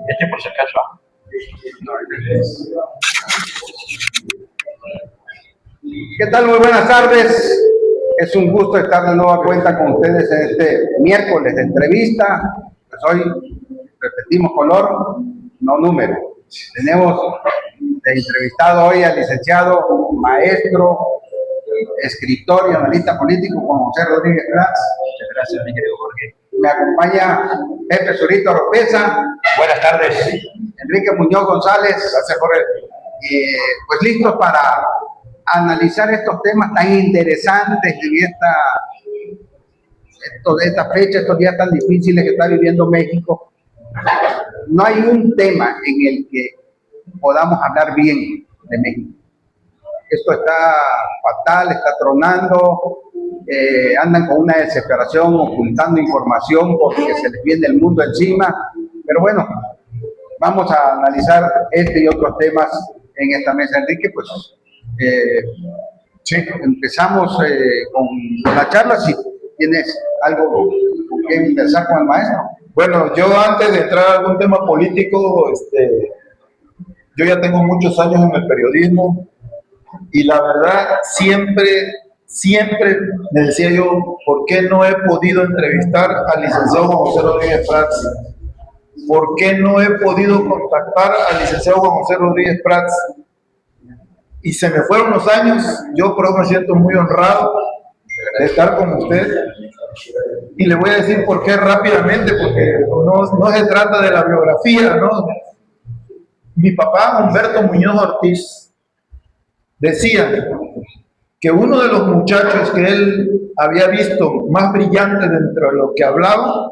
Por si acaso. ¿Qué tal? Muy buenas tardes. Es un gusto estar de nueva cuenta con ustedes en este miércoles de entrevista. Pues hoy repetimos color, no número. Tenemos de entrevistado hoy al licenciado, maestro, escritor y analista político Juan José Rodríguez Prats. Muchas gracias, mi querido Jorge. Me acompaña Pepe Zurito Oropeza. Buenas tardes. Enrique Muñoz González. Gracias, Jorge. Pues listos para analizar estos temas tan interesantes en esta fecha, estos días tan difíciles que está viviendo México. No hay un tema en el que podamos hablar bien de México. Esto está fatal, está tronando, andan con una desesperación, ocultando información porque se les viene el mundo encima. Pero bueno, vamos a analizar este y otros temas en esta mesa. Enrique, pues sí, empezamos con la charla. Si tienes algo que empezar con el maestro. Bueno, yo antes de entrar a algún tema político, yo ya tengo muchos años en el periodismo y la verdad siempre me decía yo, ¿por qué no he podido entrevistar al licenciado Juan José Rodríguez Prats? ¿Por qué no he podido contactar al licenciado Juan José Rodríguez Prats? Y se me fueron los años, yo por eso me siento muy honrado de estar con usted. Y le voy a decir por qué rápidamente, porque no se trata de la biografía, ¿no? Mi papá, Humberto Muñoz Ortiz, decía que uno de los muchachos que él había visto más brillante dentro de lo que hablaba,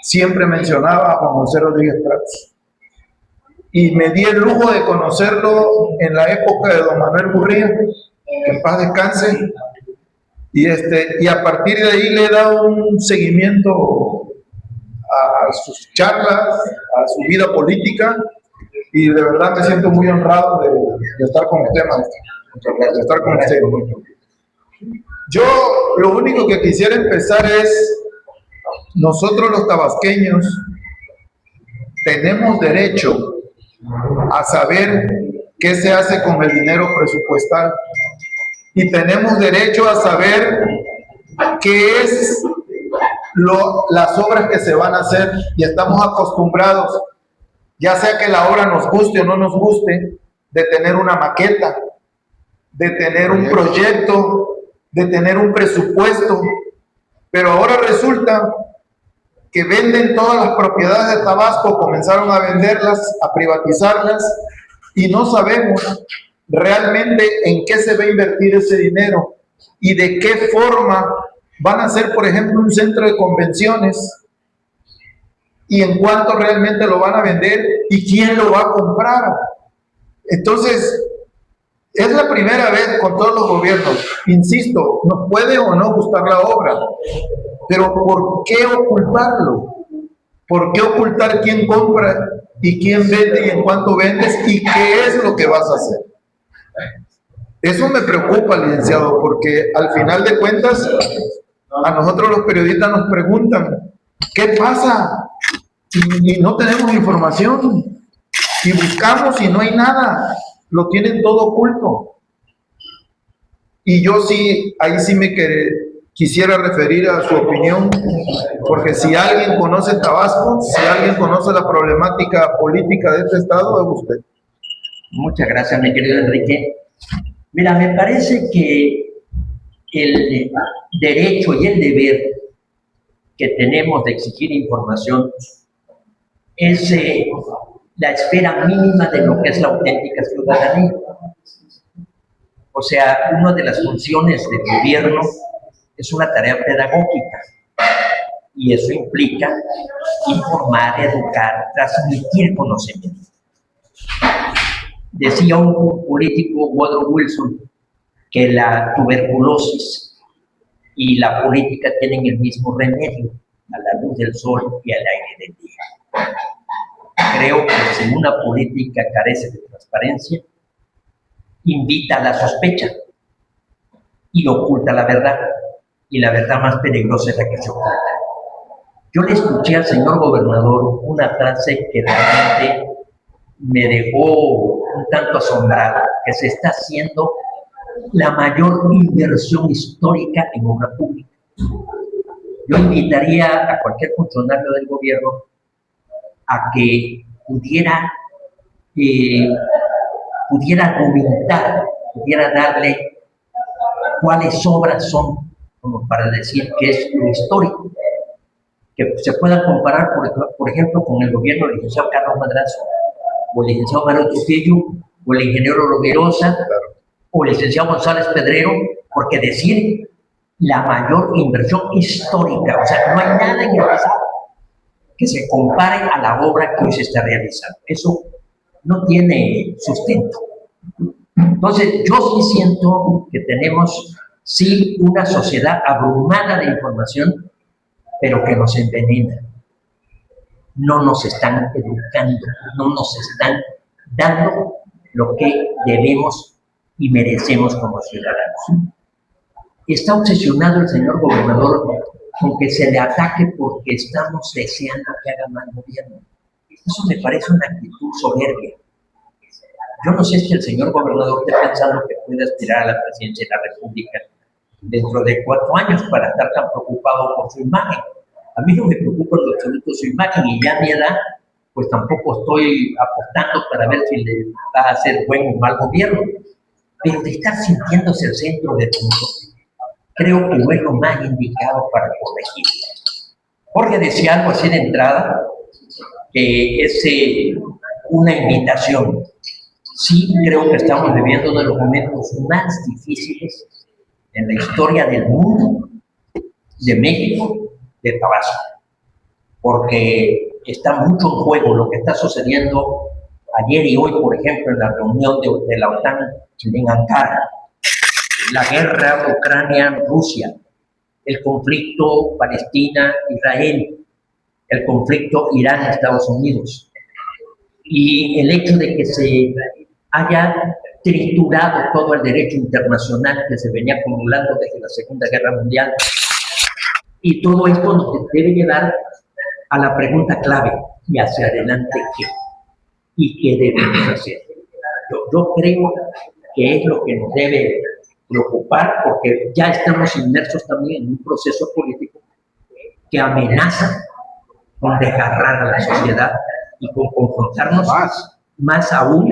siempre mencionaba a Juan José Rodríguez Prats. Y me di el lujo de conocerlo en la época de don Manuel Gurría, que en paz descanse, y a partir de ahí le he dado un seguimiento a sus charlas, a su vida política, y de verdad me siento muy honrado de estar con usted, maestro. Muchas gracias, de estar con usted. Yo lo único que quisiera empezar es, nosotros los tabasqueños tenemos derecho a saber qué se hace con el dinero presupuestal y tenemos derecho a saber qué es las obras que se van a hacer, y estamos acostumbrados, ya sea que la obra nos guste o no nos guste, de tener una maqueta, de tener un proyecto, de tener un presupuesto, pero ahora resulta que venden todas las propiedades de Tabasco, comenzaron a venderlas, a privatizarlas, y no sabemos realmente en qué se va a invertir ese dinero y de qué forma van a ser, por ejemplo, un centro de convenciones, y en cuánto realmente lo van a vender y quién lo va a comprar. Entonces, es la primera vez con todos los gobiernos, insisto, nos puede o no gustar la obra, pero ¿por qué ocultarlo? ¿Por qué ocultar quién compra y quién vende y en cuánto vendes y qué es lo que vas a hacer? Eso me preocupa, licenciado, porque al final de cuentas a nosotros los periodistas nos preguntan ¿qué pasa? Y no tenemos información, y buscamos y no hay nada, lo tienen todo oculto. Y yo sí, ahí sí me quisiera referir a su opinión, porque si alguien conoce Tabasco, si alguien conoce la problemática política de este estado, es usted. Muchas gracias, mi querido Enrique. Mira, me parece que el derecho y el deber que tenemos de exigir información es la esfera mínima de lo que es la auténtica ciudadanía. O sea, una de las funciones del gobierno es una tarea pedagógica, y eso implica informar, educar, transmitir conocimiento. Decía un político, Woodrow Wilson, que la tuberculosis y la política tienen el mismo remedio, a la luz del sol y al aire del día. Creo que si una política carece de transparencia, invita a la sospecha y oculta la verdad, y la verdad más peligrosa es la que se oculta. Yo le escuché al señor gobernador una frase que realmente me dejó un tanto asombrado, que se está haciendo la mayor inversión histórica en obra pública. Yo invitaría a cualquier funcionario del gobierno a que pudiera argumentar, pudiera darle cuáles obras son, como para decir que es lo histórico, que se puedan comparar, por ejemplo, con el gobierno del licenciado Carlos Madrazo, o el licenciado Manuel Trujillo, o el ingeniero Rovirosa, o el licenciado González Pedrero, porque decir la mayor inversión histórica, o sea, no hay nada en el pasado que se compare a la obra que hoy se está realizando. Eso no tiene sustento. Entonces, yo sí siento que tenemos, sí, una sociedad abrumada de información, pero que nos envenena. No nos están educando, no nos están dando lo que debemos y merecemos como ciudadanos. Está obsesionado el señor gobernador con que se le ataque porque estamos deseando que haga mal gobierno. Eso me parece una actitud soberbia. Yo no sé si el señor gobernador está pensando que puede aspirar a la presidencia de la República dentro de 4 años para estar tan preocupado por su imagen. A mí no me preocupa en lo absoluto su imagen, y ya a mi edad, pues tampoco estoy apostando para ver si le va a hacer buen o mal gobierno. Pero de estar sintiéndose el centro del mundo, creo que no es lo más indicado para corregir. Jorge decía algo así de entrada, que es una invitación. Sí, creo que estamos viviendo uno de los momentos más difíciles en la historia del mundo, de México, de Tabasco, porque está mucho en juego lo que está sucediendo ayer y hoy, por ejemplo, en la reunión de la OTAN en Ankara, la guerra Ucrania-Rusia, el conflicto Palestina-Israel, el conflicto Irán-Estados Unidos, y el hecho de que se haya triturado todo el derecho internacional que se venía acumulando desde la Segunda Guerra Mundial. Y todo esto nos debe llevar a la pregunta clave: ¿y hacia adelante qué? ¿Y qué debemos hacer? Yo creo que es lo que nos debe preocupar, porque ya estamos inmersos también en un proceso político que amenaza con desgarrar a la sociedad y con confrontarnos más aún,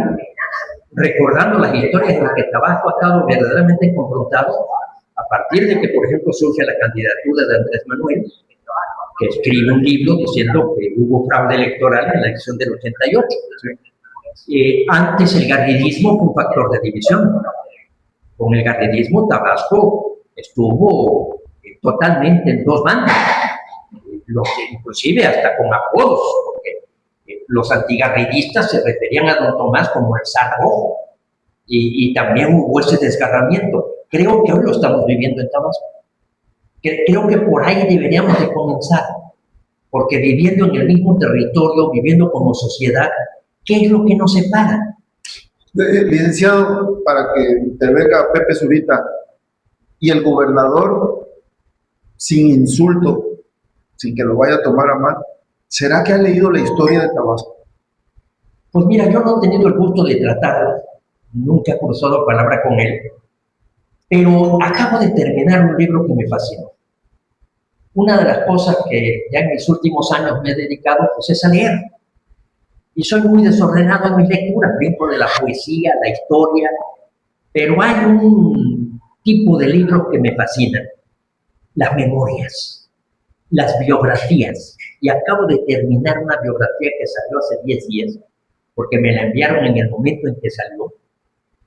recordando las historias en las que Tabasco ha estado verdaderamente confrontado a partir de que, por ejemplo, surge la candidatura de Andrés Manuel, que escribe un libro diciendo que hubo fraude electoral en la elección del 88. Antes el garridismo fue un factor de división. Con el garridismo Tabasco estuvo totalmente en dos bandas, inclusive hasta con apodos, porque los antigarridistas se referían a don Tomás como el zar rojo, y también hubo ese desgarramiento. Creo que hoy lo estamos viviendo en Tabasco. Creo que por ahí deberíamos de comenzar, porque viviendo en el mismo territorio, viviendo como sociedad, ¿qué es lo que nos separa? Licenciado, para que intervenga Pepe Zurita, y el gobernador, sin insulto, sin que lo vaya a tomar a mal, ¿será que ha leído la historia de Tabasco? Pues mira, yo no he tenido el gusto de tratarlo, nunca he cruzado palabra con él, pero acabo de terminar un libro que me fascinó. Una de las cosas que ya en mis últimos años me he dedicado, pues, es a leer. Y soy muy desordenado en mis lecturas, dentro de la poesía, la historia, pero hay un tipo de libros que me fascinan: las memorias, las biografías. Y acabo de terminar una biografía que salió hace 10 días, porque me la enviaron en el momento en que salió.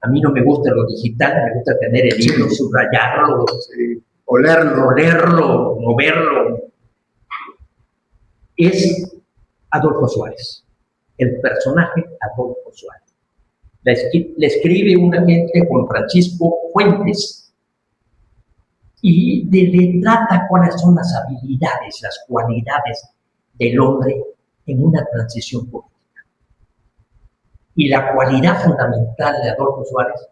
A mí no me gusta lo digital, me gusta tener el libro, subrayarlo, olerlo, moverlo. Es Adolfo Suárez, el personaje Adolfo Suárez. Le escribe una mente Juan Francisco Fuentes, y le trata cuáles son las habilidades, las cualidades del hombre en una transición política. Y la cualidad fundamental de Adolfo Suárez,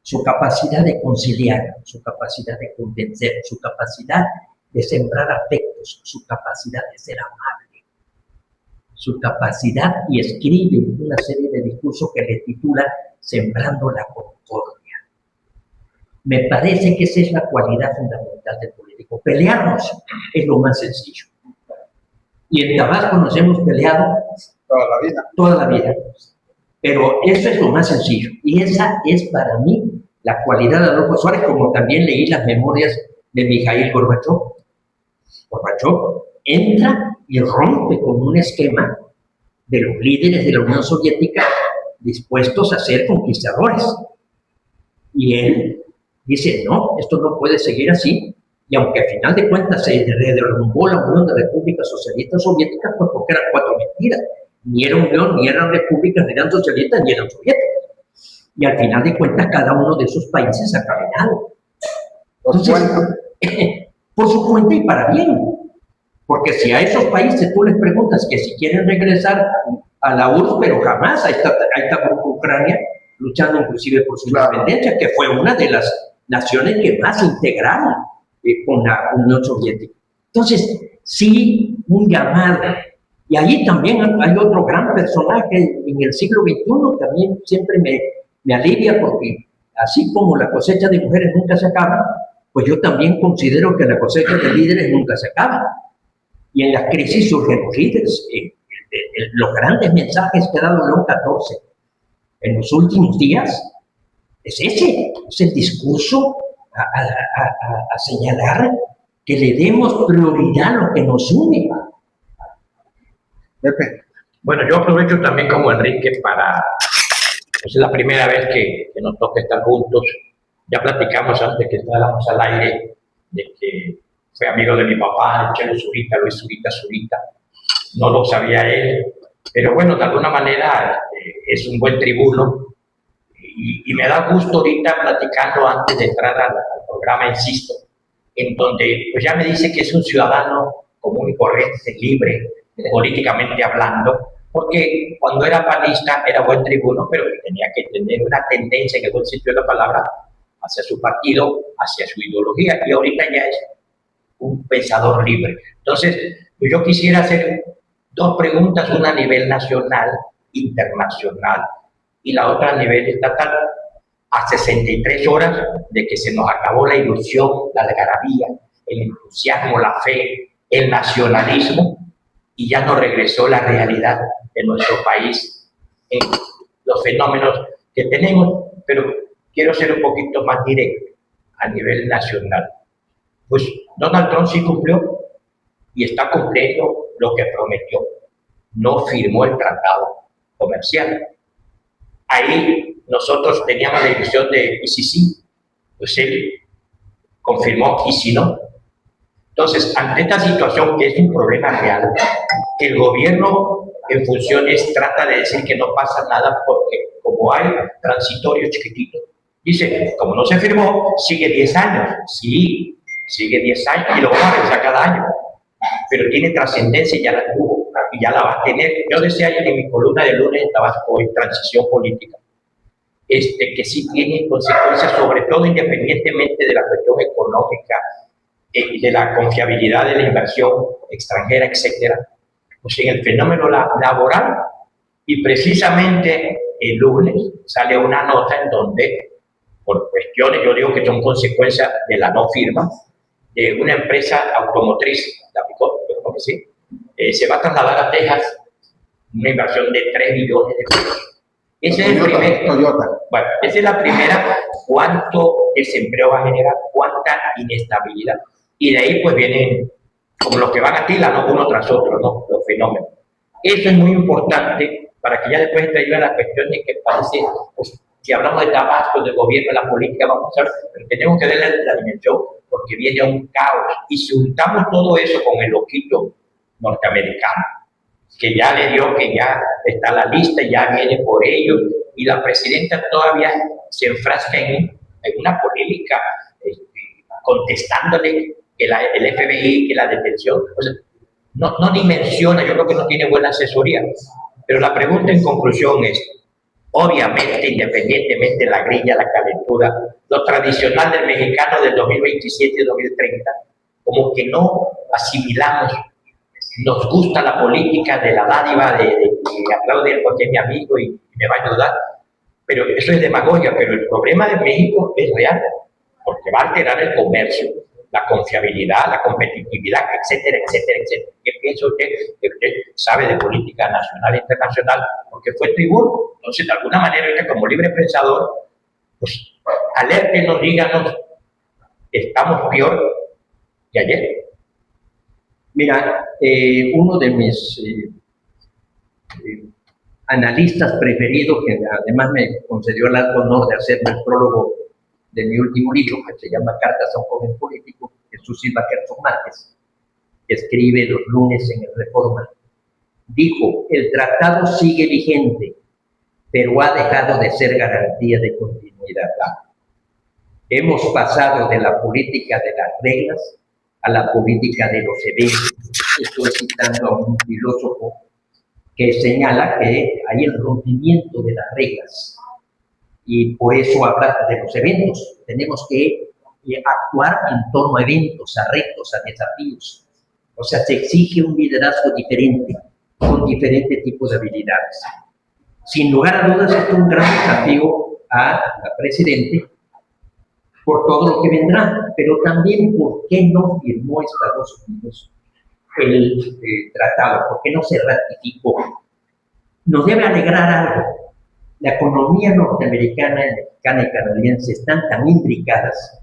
su capacidad de conciliar, su capacidad de convencer, su capacidad de sembrar afectos, su capacidad de ser amable, su capacidad, y escribe una serie de discursos que le titula Sembrando la Concordia. Me parece que esa es la cualidad fundamental del político. Pelearnos es lo más sencillo. Y en Tabasco nos hemos peleado toda la vida. Pero eso es lo más sencillo. Y esa es para mí la cualidad de Adolfo Suárez, como también leí las memorias de Mikhail Gorbachev. Gorbachev entra y rompe con un esquema de los líderes de la Unión Soviética dispuestos a ser conquistadores. Y él dice, no, esto no puede seguir así. Y aunque al final de cuentas se derrumbó la Unión de Repúblicas Socialistas Soviéticas, pues porque eran 4 mentiras. Ni era unión, ni eran repúblicas, ni eran socialistas, ni eran soviéticas. Y al final de cuentas, cada uno de esos países ha caminado. Entonces, por su cuenta y para bien. Porque si a esos países tú les preguntas que si quieren regresar a la URSS, pero jamás, ahí está Ucrania luchando inclusive por su independencia, que fue una de las naciones que más se integraron con la Unión Soviética. Entonces, sí, un llamado. Y allí también hay otro gran personaje en el siglo XXI, que a mí siempre me alivia, porque así como la cosecha de mujeres nunca se acaba, pues yo también considero que la cosecha de líderes nunca se acaba. Y en las crisis surgen los líderes. Los grandes mensajes que ha dado León XIV en los últimos días es ese, es el discurso a señalar que le demos prioridad a lo que nos une. Pepe. Bueno, yo aprovecho también como Enrique para, es la primera vez que nos toca estar juntos. Ya platicamos antes que estábamos al aire de que fue amigo de mi papá, el Chelo Zurita, Luis Zurita. No lo sabía él, pero bueno, de alguna manera es un buen tribuno y me da gusto ahorita platicando antes de entrar al programa, insisto, en donde pues ya me dice que es un ciudadano común y corriente, libre, políticamente hablando, porque cuando era panista era buen tribuno, pero tenía que tener una tendencia, en el buen sentido de la palabra, hacia su partido, hacia su ideología, y ahorita ya es un pensador libre. Entonces, pues yo quisiera hacer 2 preguntas, una a nivel nacional, internacional, y la otra a nivel estatal. A 63 horas de que se nos acabó la ilusión, la algarabía, el entusiasmo, la fe, el nacionalismo, y ya no regresó la realidad de nuestro país en los fenómenos que tenemos, pero quiero ser un poquito más directo a nivel nacional. Pues Donald Trump sí cumplió y está cumpliendo lo que prometió. No firmó el tratado comercial. Ahí nosotros teníamos la ilusión de, ¿y si sí? Pues él confirmó, ¿y si no? Entonces, ante esta situación que es un problema real, que el gobierno en funciones trata de decir que no pasa nada porque como hay transitorio chiquitito, dice, como no se firmó, sigue 10 años. Sí, sigue 10 años y lo vamos a revisar cada año. Pero tiene trascendencia y ya la tuvo y ya la va a tener. Yo decía ayer en mi columna de lunes en Tabasco, en Transición Política, que sí tiene consecuencias, sobre todo independientemente de la cuestión económica, de la confiabilidad de la inversión extranjera, etcétera, pues en el fenómeno laboral. Y precisamente el lunes sale una nota en donde, por cuestiones, yo digo que son consecuencias de la no firma, de una empresa automotriz, la Picot, yo creo que sí, se va a trasladar a Texas, una inversión de 3 millones de pesos. Ese es el primer, bueno, esa es la primera, cuánto desempleo va a generar, cuánta inestabilidad. Y de ahí pues vienen como los que van a tila, ¿no? Uno tras otro, ¿no? Los fenómenos. Eso es muy importante para que ya después traiga la cuestión de que parece, pues, si hablamos de Tabasco, del gobierno, de la política, vamos a ver, pero tenemos que darle la dimensión porque viene un caos. Y si juntamos todo eso con el loquito norteamericano, que ya le dio, que ya está la lista, ya viene por ellos, y la presidenta todavía se enfrasca en una polémica, contestándole que el FBI, que la detención, o sea, no dimensiona, yo creo que no tiene buena asesoría. Pero la pregunta en conclusión es, obviamente, independientemente de la grilla, la calentura, lo tradicional del mexicano del 2027 y 2030, como que no asimilamos. Nos gusta la política de la dádiva, de que aplaudir porque es mi amigo y me va a ayudar, pero eso es demagogia. Pero el problema de México es real, porque va a alterar el comercio, la confiabilidad, la competitividad, etcétera, etcétera, etcétera. ¿Qué piensa usted? Que usted sabe de política nacional e internacional, porque fue tribuno. Entonces, de alguna manera, usted como libre pensador, pues, alértenos, díganos, estamos peor que ayer. Mira, uno de mis analistas preferidos, que además me concedió el alto honor de hacerme el prólogo de mi último libro, que se llama Cartas a un joven político, Jesús Silva Herzog Márquez, que escribe los lunes en el Reforma, dijo: el tratado sigue vigente, pero ha dejado de ser garantía de continuidad. Hemos pasado de la política de las reglas a la política de los eventos. Estoy citando a un filósofo que señala que hay el rompimiento de las reglas y por eso habla de los eventos. Tenemos que actuar en torno a eventos, a retos, a desafíos. O sea, se exige un liderazgo diferente, con diferentes tipos de habilidades. Sin lugar a dudas, esto es un gran desafío a la Presidente por todo lo que vendrá, pero también por qué no firmó Estados Unidos el tratado, por qué no se ratificó. Nos debe alegrar algo. La economía norteamericana, mexicana y canadiense están tan imbricadas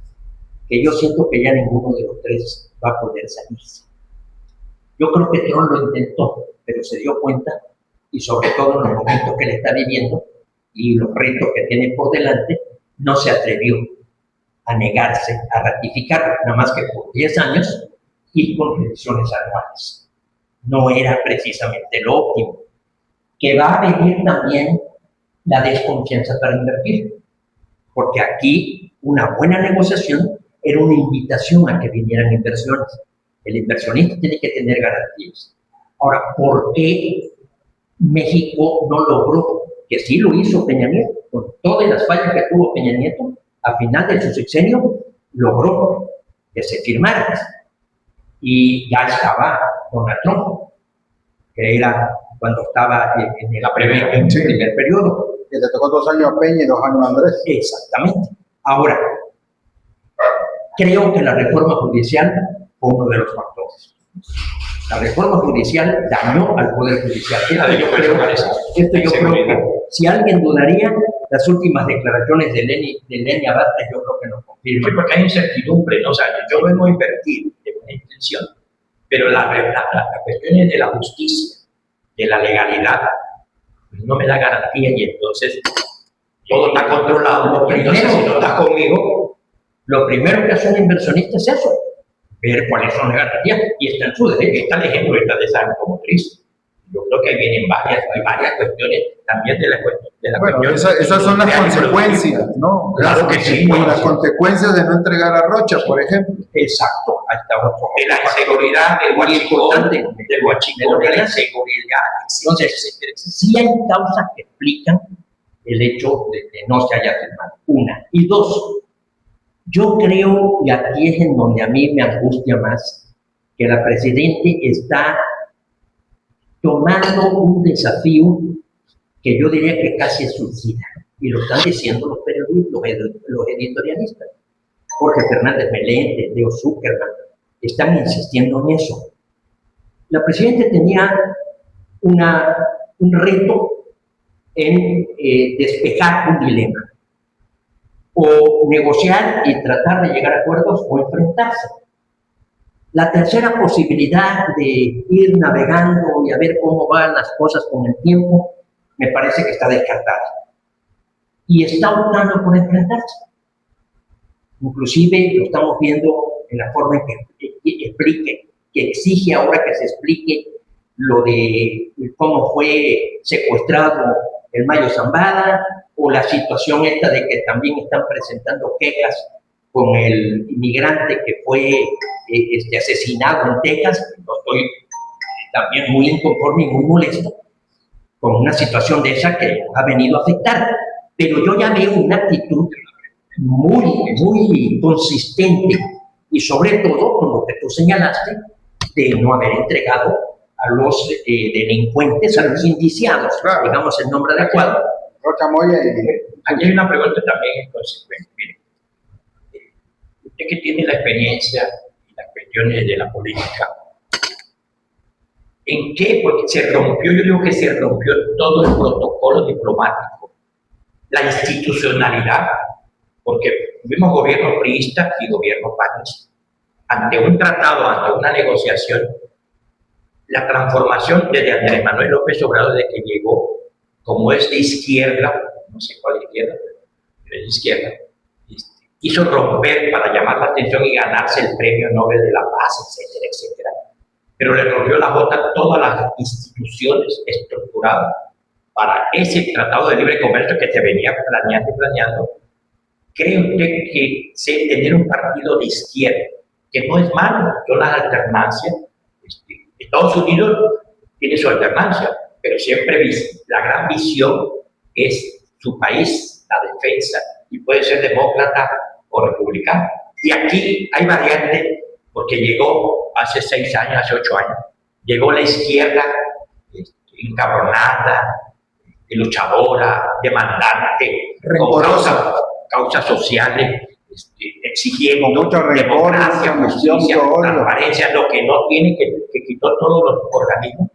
que yo siento que ya ninguno de los tres va a poder salirse. Yo creo que Trump lo intentó, pero se dio cuenta, y sobre todo en los momentos que le está viviendo y los retos que tiene por delante, no se atrevió a negarse a ratificarlo, nada más que por 10 años y con elecciones anuales. No era precisamente lo óptimo. Que va a venir también la desconfianza para invertir, porque aquí una buena negociación era una invitación a que vinieran inversiones. El inversionista tiene que tener garantías. Ahora, ¿por qué México no logró? Que sí lo hizo Peña Nieto, con todas las fallas que tuvo Peña Nieto, a final de su sexenio logró que se firmara. Y ya estaba Donald Trump, que era cuando estaba en el primer periodo. Que le tocó 2 años a Peña y 2 años a Andrés. Exactamente. Ahora, creo que la reforma judicial fue uno de los factores. La reforma judicial dañó al Poder Judicial. Esto yo creo que, si alguien dudaría, las últimas declaraciones de Leni Abad, yo creo que no confirman. Sí, porque hay incertidumbre, ¿no? O sea, yo vengo a invertir de buena intención, pero las cuestiones de la justicia, de la legalidad, pues no me da garantía y entonces todo está controlado. Entonces, si no estás conmigo, lo primero que hace un inversionista es eso, ver cuáles son las garantías, y está en su derecho. está el ejemplo de esa automotriz. Yo creo que ahí vienen varias cuestiones también de la Bueno, cuestión. esas son las consecuencias, ¿no? Claro que sí. Las consecuencias de no entregar a Rocha, por ejemplo. Exacto, ahí está otro. De la inseguridad, del importante, del huachicol, de la inseguridad. Entonces, sí hay causas que explican el hecho de que no se haya firmado. Una. Y dos, yo creo, y aquí es en donde a mí me angustia más, que la Presidente está tomando un desafío que yo diría que casi es suicida, y lo están diciendo los periodistas, los editorialistas. Jorge Fernández Meléndez, Leo Zuckerman, están insistiendo en eso. La Presidenta tenía un reto en despejar un dilema, o negociar y tratar de llegar a acuerdos, o enfrentarse. La tercera posibilidad de ir navegando y a ver cómo van las cosas con el tiempo, me parece que está descartada. Y está optando por enfrentarse. Inclusive lo estamos viendo en la forma en que exige ahora que se explique lo de cómo fue secuestrado el Mayo Zambada, o la situación esta de que también están presentando quejas con el inmigrante que fue asesinado en Texas. Yo estoy también muy inconforme y muy molesto con una situación de esa que nos ha venido a afectar. Pero yo ya veo una actitud muy consistente y sobre todo con lo que tú señalaste de no haber entregado a los delincuentes, a los indiciados, Claro. digamos el nombre adecuado. Rocha Moya y Aquí hay una pregunta también consecuente. Mire, usted que tiene la experiencia y las cuestiones de la política, ¿en qué? Porque se rompió, yo digo que se rompió todo el protocolo diplomático, la institucionalidad, porque tuvimos gobierno priista y gobierno panista. Ante un tratado, ante una negociación, la transformación desde Andrés Manuel López Obrador, desde que llegó, como es de izquierda, no sé cuál izquierda, pero es de izquierda, quiso romper para llamar la atención y ganarse el premio Nobel de la Paz, etcétera, etcétera. Pero le rompió la bota a todas las instituciones estructuradas para ese tratado de libre comercio que se venía planeando y planeando. ¿Cree usted que tener un partido de izquierda, que no es malo, son las alternancias? Estados Unidos tiene su alternancia, pero siempre la gran visión es su país, la defensa, y puede ser demócrata o republicano. Y aquí hay variantes, porque llegó hace 6 años, hace 8 años, llegó la izquierda encabronada, luchadora, demandante, rencorosa, causas sociales, exigiendo mucho rencor, democracia, justicia, mucho odio, transparencia, lo que no tiene, que quitó todos los organismos.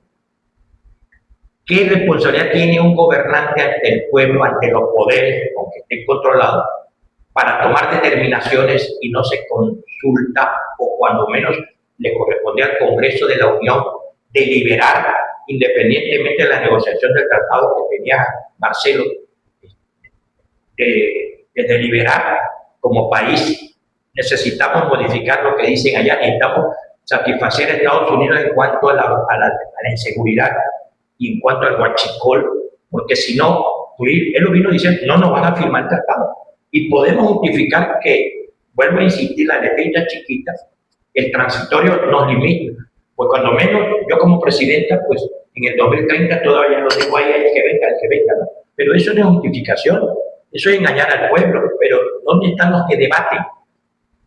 ¿Qué responsabilidad tiene un gobernante ante el pueblo, ante los poderes, aunque estén controlados, para tomar determinaciones y no se consulta, o cuando menos le corresponde al Congreso de la Unión deliberar, independientemente de la negociación del tratado que tenía Marcelo, de deliberar como país? Necesitamos modificar lo que dicen allá, necesitamos satisfacer a Estados Unidos en cuanto a la inseguridad y en cuanto al huachicol, porque si no, él lo vino diciendo, no nos van a firmar el tratado. Y podemos justificar que, vuelvo a insistir, las defensas chiquitas, el transitorio nos limita. Pues cuando menos, yo como presidenta, pues en el 2030 todavía lo digo ahí, el que venga, ¿no? Pero eso no es justificación, eso es engañar al pueblo. Pero ¿dónde están los que debaten?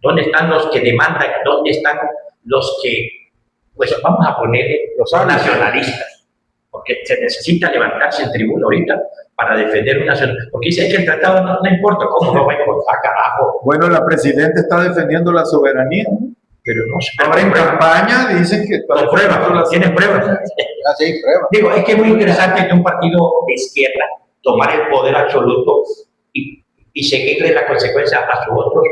¿Dónde están los que demandan? ¿Dónde están los que, pues vamos a poner los nacionalistas? Porque se necesita levantarse en tribuna ahorita para defender una nación. Porque dice que el tratado no importa, ¿cómo no va a importar, carajo? Bueno, la presidenta está defendiendo la soberanía, ¿no? Pero no se Ahora en campaña dicen que está con pruebas, tienen pruebas. así, prueba. Digo, es que es muy interesante que un partido de izquierda tomar el poder absoluto y seguirle la consecuencia a sus otros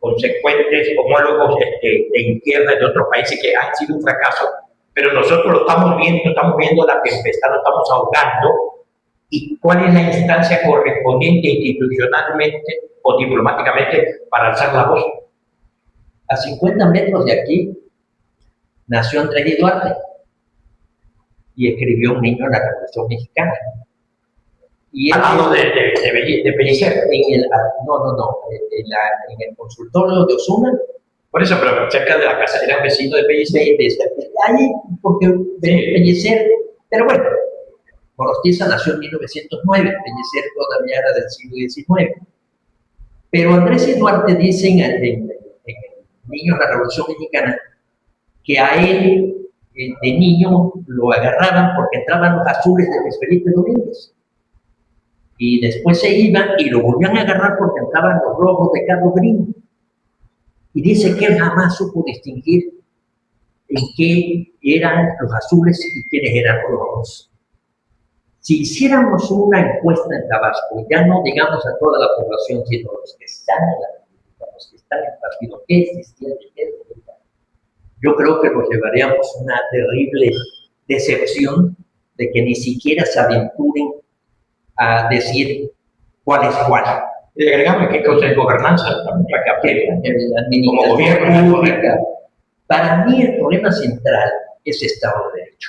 consecuentes homólogos de izquierda de otros países que han sido un fracaso. Pero nosotros lo estamos viendo la tempestad, lo estamos ahogando. ¿Y cuál es la instancia correspondiente institucionalmente o diplomáticamente para alzar la voz? A 50 metros de aquí nació Andrés Duarte y escribió Un niño en la Revolución Mexicana. Y Al lado de Pellicer. en el consultorio de Osuna. Por eso, pero cerca de la casa, era vecino de Pellicer. Ahí, porque Pellicer, pero bueno, Gorostiza nació en 1909, Pellicer todavía era del siglo XIX. Pero Andrés y Duarte dicen en Niño en la Revolución Mexicana que a él de niño lo agarraban porque entraban los azules de Luis Felipe Domínguez. Y después se iban y lo volvían a agarrar porque entraban los rojos de Carlos Green. Y dice que él jamás supo distinguir en qué eran los azules y quiénes eran los rojos. Si hiciéramos una encuesta en Tabasco, ya no digamos a toda la población, sino a los que están en la política, los que están en el partido, qué existía y qué existía, yo creo que nos llevaríamos una terrible decepción de que ni siquiera se aventuren a decir cuál es cuál. Y le agregamos qué cosa es gobernanza, para que apliquen como gobierno pública. Para mí el problema central es Estado de Derecho.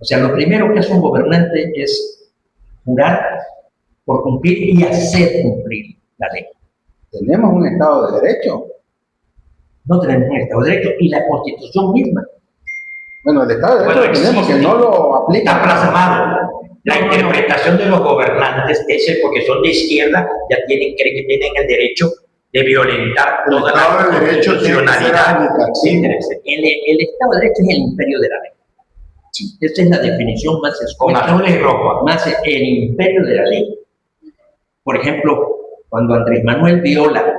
O sea, lo primero que hace un gobernante es jurar por cumplir y hacer cumplir la ley. Tenemos un Estado de Derecho. No tenemos un Estado de Derecho y la Constitución misma. Bueno, el Estado de Derecho tenemos que no lo aplica. Está plasmado. La interpretación de los gobernantes es porque son de izquierda, ya creen que tienen el derecho de violentar El toda Estado la de Derecho tiene que ser constitucionalidad. aplicativo. El Estado de Derecho es el imperio de la ley. Esta es la definición más Con escueta, azules y rojo. más el imperio de la ley. Por ejemplo, cuando Andrés Manuel viola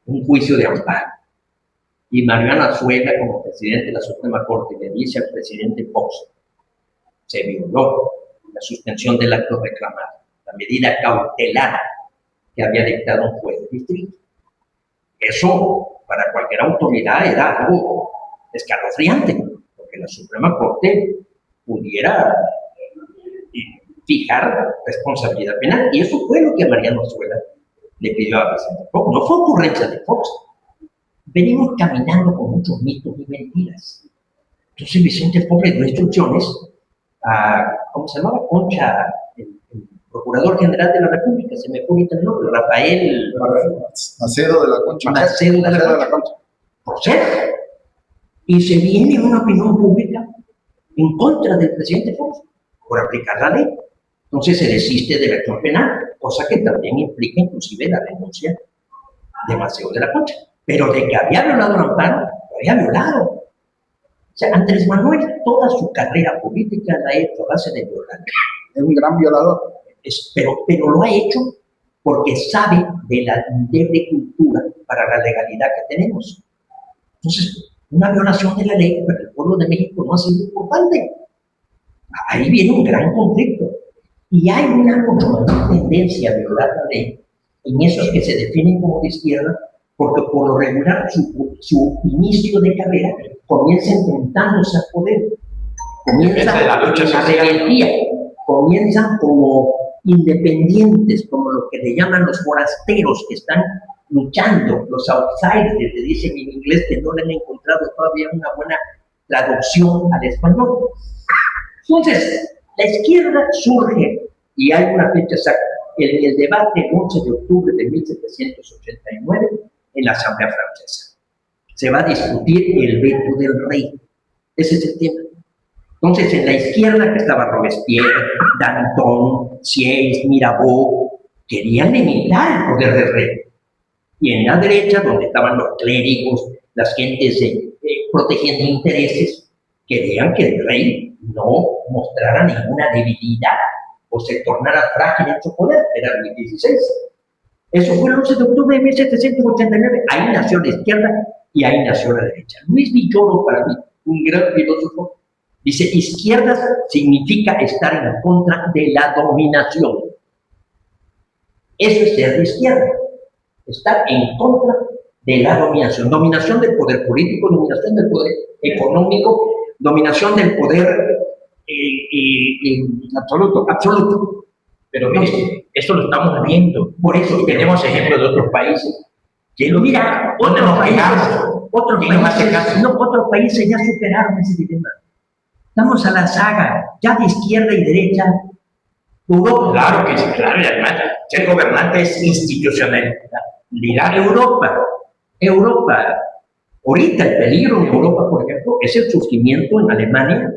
un juicio de amparo y Mariano Azuela, como presidente de la Suprema Corte, le dice al presidente Fox, se violó la suspensión del acto reclamado, la medida cautelar que había dictado un juez de distrito. Eso, para cualquier autoridad, era algo escalofriante, porque la Suprema Corte pudiera fijar responsabilidad penal, y eso fue lo que Mariano Azuela le pidió a Vicente Fox. No fue ocurrencia de Fox. Venimos caminando con muchos mitos y mentiras. Entonces Vicente Fox le dio instrucciones a, ¿cómo se llamaba? Concha, el Procurador General de la República, se me fue ahorita el nombre, Rafael Macedo de la Concha. Macedo de la Concha, proceder. Y se viene una opinión pública en contra del presidente Fox por aplicar la ley. Entonces se desiste de la acción penal, cosa que también implica inclusive la renuncia de Macedo de la Concha. Pero de que había violado el amparo, lo había violado. O sea, Andrés Manuel toda su carrera política la ha hecho a base de violar. Es un gran violador. Pero lo ha hecho porque sabe de la endeble cultura para la legalidad que tenemos. Entonces, una violación de la ley para el pueblo de México no ha sido importante. Ahí viene un gran conflicto. Y hay una mucho mayor tendencia a violar la ley en esos que se definen como de izquierda, porque por lo regular su inicio de carrera comienza enfrentándose al poder, comienza la lucha en la social. rebeldía, comienzan como independientes, como lo que le llaman los forasteros que están luchando, los outsiders, le dicen en inglés, que no le han encontrado todavía una buena traducción al español. Entonces, la izquierda surge, y hay una fecha exacta, en el debate el 11 de octubre de 1789 en la Asamblea Francesa. Se va a discutir el veto del rey. Ese es el tema. Entonces, en la izquierda, que estaba Robespierre, Danton, Sieyes, Mirabeau, querían limitar el poder del rey. Y en la derecha, donde estaban los clérigos, las gentes protegiendo intereses, querían que el rey no mostrara ninguna debilidad o se tornara frágil en su poder. Era el 16. Eso fue el 11 de octubre de 1789. Ahí nació la izquierda y ahí nació la derecha. Luis Villoro, para mí, un gran filósofo, dice: izquierda significa estar en contra de la dominación. Eso es ser de izquierda. Estar en contra de la dominación. Dominación del poder político, dominación del poder económico, dominación del poder absoluto. Pero mire, esto lo estamos viendo. Por eso Tenemos ejemplos de otros países. Que lo mira, ¿dónde nos fijamos? otros países ya superaron ese dilema. Estamos a la saga, ya de izquierda y derecha. Europa, Claro que sí, claro, y además ser gobernante es institucionalidad. Europa. Ahorita el peligro en Europa, por ejemplo, es el surgimiento en Alemania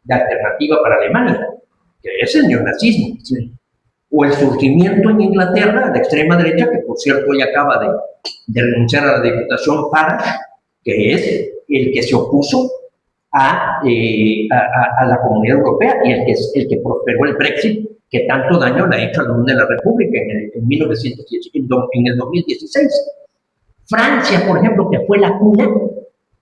de Alternativa para Alemania, que es el neonazismo. ¿Sí? O el surgimiento en Inglaterra de extrema derecha, que por cierto hoy acaba de renunciar a la diputación Farage, que es el que se opuso a la Comunidad Europea y el que prosperó el Brexit, que tanto daño le ha hecho a la Unión de la República en el 2016. Francia, por ejemplo, que fue la cuna,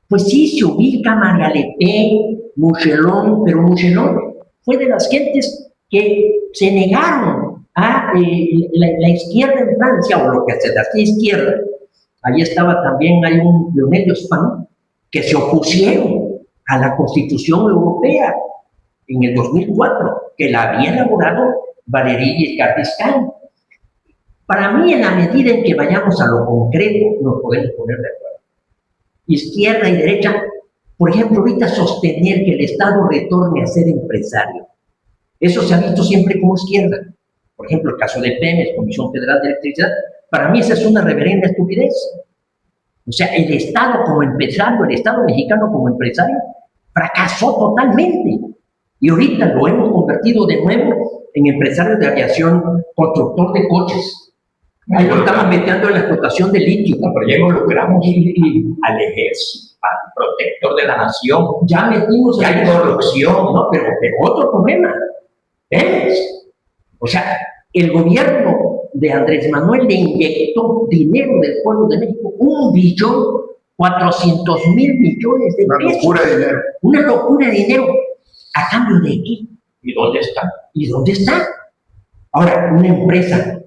pues sí se ubica María Le Pen, Mouchelon, pero Mouchelon fue de las gentes que se negaron a la izquierda en Francia, o lo que se hacía izquierda. Ahí estaba también, hay un Lionel Jospin, que se opusieron a la Constitución Europea en el 2004, que la había elaborado Valéry Giscard d'Estaing. Para mí, en la medida en que vayamos a lo concreto, nos podemos poner de acuerdo. Izquierda y derecha, por ejemplo, ahorita sostener que el Estado retorne a ser empresario. Eso se ha visto siempre como izquierda. Por ejemplo, el caso de Pemex, Comisión Federal de Electricidad, para mí esa es una reverenda estupidez. O sea, el Estado como empresario, el Estado mexicano como empresario, fracasó totalmente. Y ahorita lo hemos convertido de nuevo en empresario de aviación, constructor de coches. Ahí lo estamos metiendo en la explotación de litio. No, pero ya involucramos al ejército, al protector de la nación. Ya metimos Ya hay corrupción, no, pero otro problema. O sea, el gobierno de Andrés Manuel le inyectó dinero del pueblo de México, 1.400.000.000.000 de Una pesos. locura de dinero. Una locura de dinero. ¿A cambio de qué? ¿Y dónde está? ¿Y dónde está? Ahora, una empresa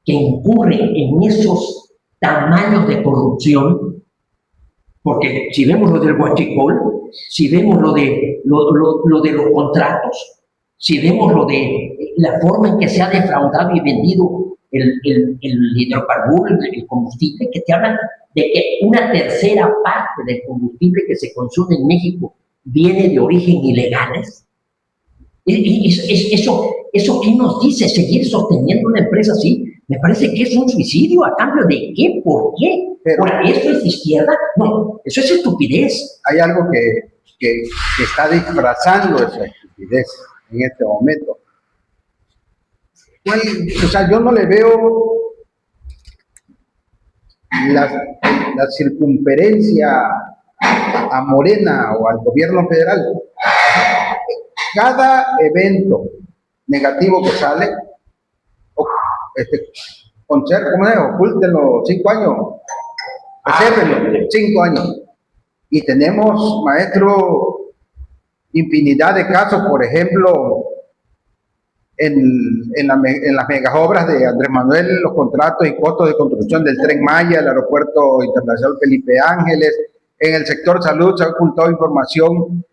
que incurre en esos tamaños de corrupción, porque si vemos lo del huachicol, si vemos lo de los contratos, si vemos lo de la forma en que se ha defraudado y vendido el hidrocarburo, el combustible, que te hablan de que una tercera parte del combustible que se consume en México viene de origen ilegales. Eso ¿qué nos dice? Seguir sosteniendo una empresa así, me parece que es un suicidio. ¿A cambio de qué? ¿Por qué? Pero- ¿Ahora, esto es izquierda? No, eso es estupidez. Hay algo que está disfrazando esa estupidez en este momento. O sea, yo no le veo la circunferencia a Morena o al gobierno federal. Cada evento negativo que sale, ¿cómo es? Ocúltenlo 5 años, resérvenlo 5 años. Y tenemos, maestro, infinidad de casos, por ejemplo, en las megaobras de Andrés Manuel, los contratos y costos de construcción del Tren Maya, el Aeropuerto Internacional Felipe Ángeles. En el sector salud se ha ocultado información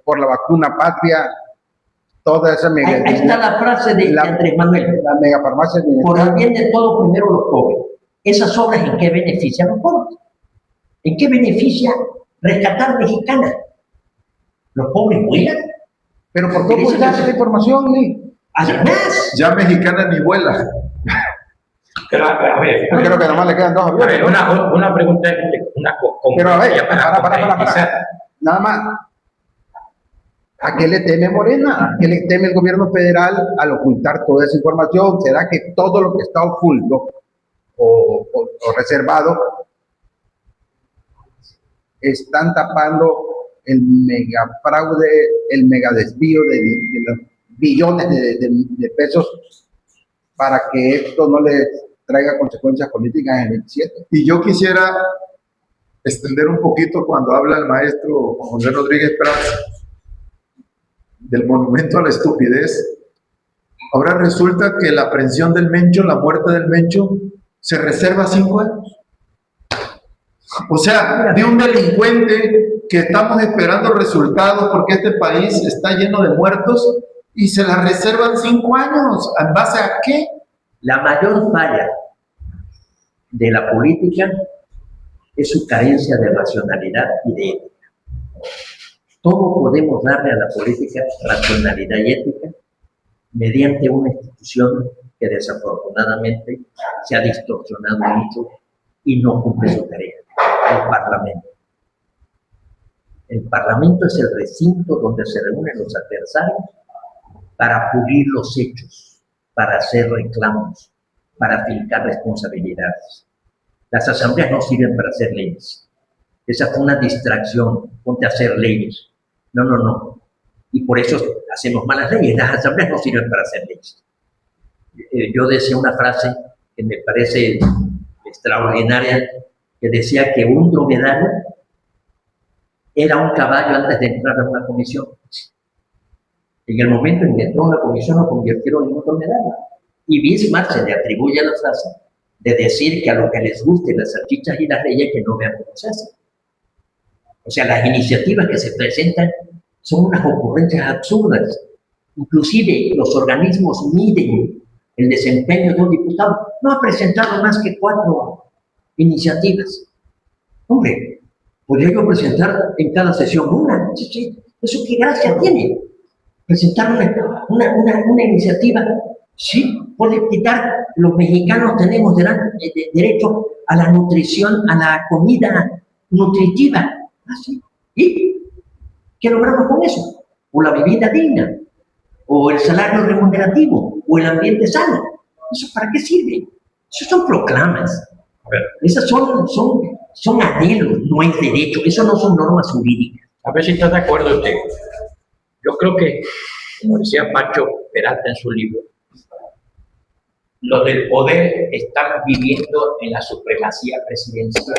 por la vacuna patria, toda esa Ahí está la frase de Andrés Manuel. la megafarmacia Por el bien de todo, primero los pobres. ¿Esas obras en qué benefician a los pobres? ¿En qué beneficia rescatar Mexicana? ¿Los pobres mueran? Pero ¿por qué ocultarse la información, Lee? Además, Ya Mexicana ni vuela. Pero a ver, Yo creo que nomás le quedan 2 a aviones. ver, una pregunta, Pero a ver, ya para. Nada más. ¿A qué le teme Morena? ¿A qué le teme el gobierno federal al ocultar toda esa información? ¿Será que todo lo que está oculto o reservado están tapando el mega fraude, el mega desvío de los billones de pesos para que esto no le traiga consecuencias políticas en el 27? Y yo quisiera extender un poquito cuando habla el maestro Juan José Rodríguez Prats del monumento a la estupidez. Ahora resulta que la aprehensión del Mencho, la muerte del Mencho, se reserva 5 años. O sea, de un delincuente que estamos esperando resultados porque este país está lleno de muertos y se la reservan 5 años. ¿En base a qué? la mayor falla de la política es su carencia de racionalidad y de ética. ¿Cómo podemos darle a la política racionalidad y ética? Mediante una institución que desafortunadamente se ha distorsionado mucho y no cumple su tarea, el Parlamento. El Parlamento es el recinto donde se reúnen los adversarios para pulir los hechos, para hacer reclamos, para fincar responsabilidades. Las asambleas no sirven para hacer leyes. Esa fue una distracción, ponte a hacer leyes. No. Y por eso hacemos malas leyes. Las asambleas no sirven para hacer leyes. Yo decía una frase que me parece extraordinaria, que decía que un dromedario era un caballo antes de entrar a una comisión. En el momento en que entró a una comisión lo convirtieron en un dromedario. Y Bismarck se le atribuye la frase de decir que a lo que les gusten las salchichas y las leyes que no vean cómo se hacen. O sea, las iniciativas que se presentan son unas ocurrencias absurdas. Inclusive los organismos miden el desempeño de un diputado. No ha presentado más que 4 iniciativas. Hombre, podría yo presentar en cada sesión una. Sí. ¿Eso qué gracia tiene? Presentar una iniciativa. Sí, puede quitar. Los mexicanos tenemos derecho a la nutrición, a la comida nutritiva. ¿Sí? ¿Y qué logramos con eso? O la vivienda digna, o el salario remunerativo, o el ambiente sano. ¿Eso para qué sirve? Eso son proclamas. A ver, Esas son anhelos, no es derecho. Eso no son normas jurídicas. a ver si está de acuerdo usted. Yo creo que, como decía Pacho Peralta en su libro, los del poder están viviendo en la supremacía presidencial.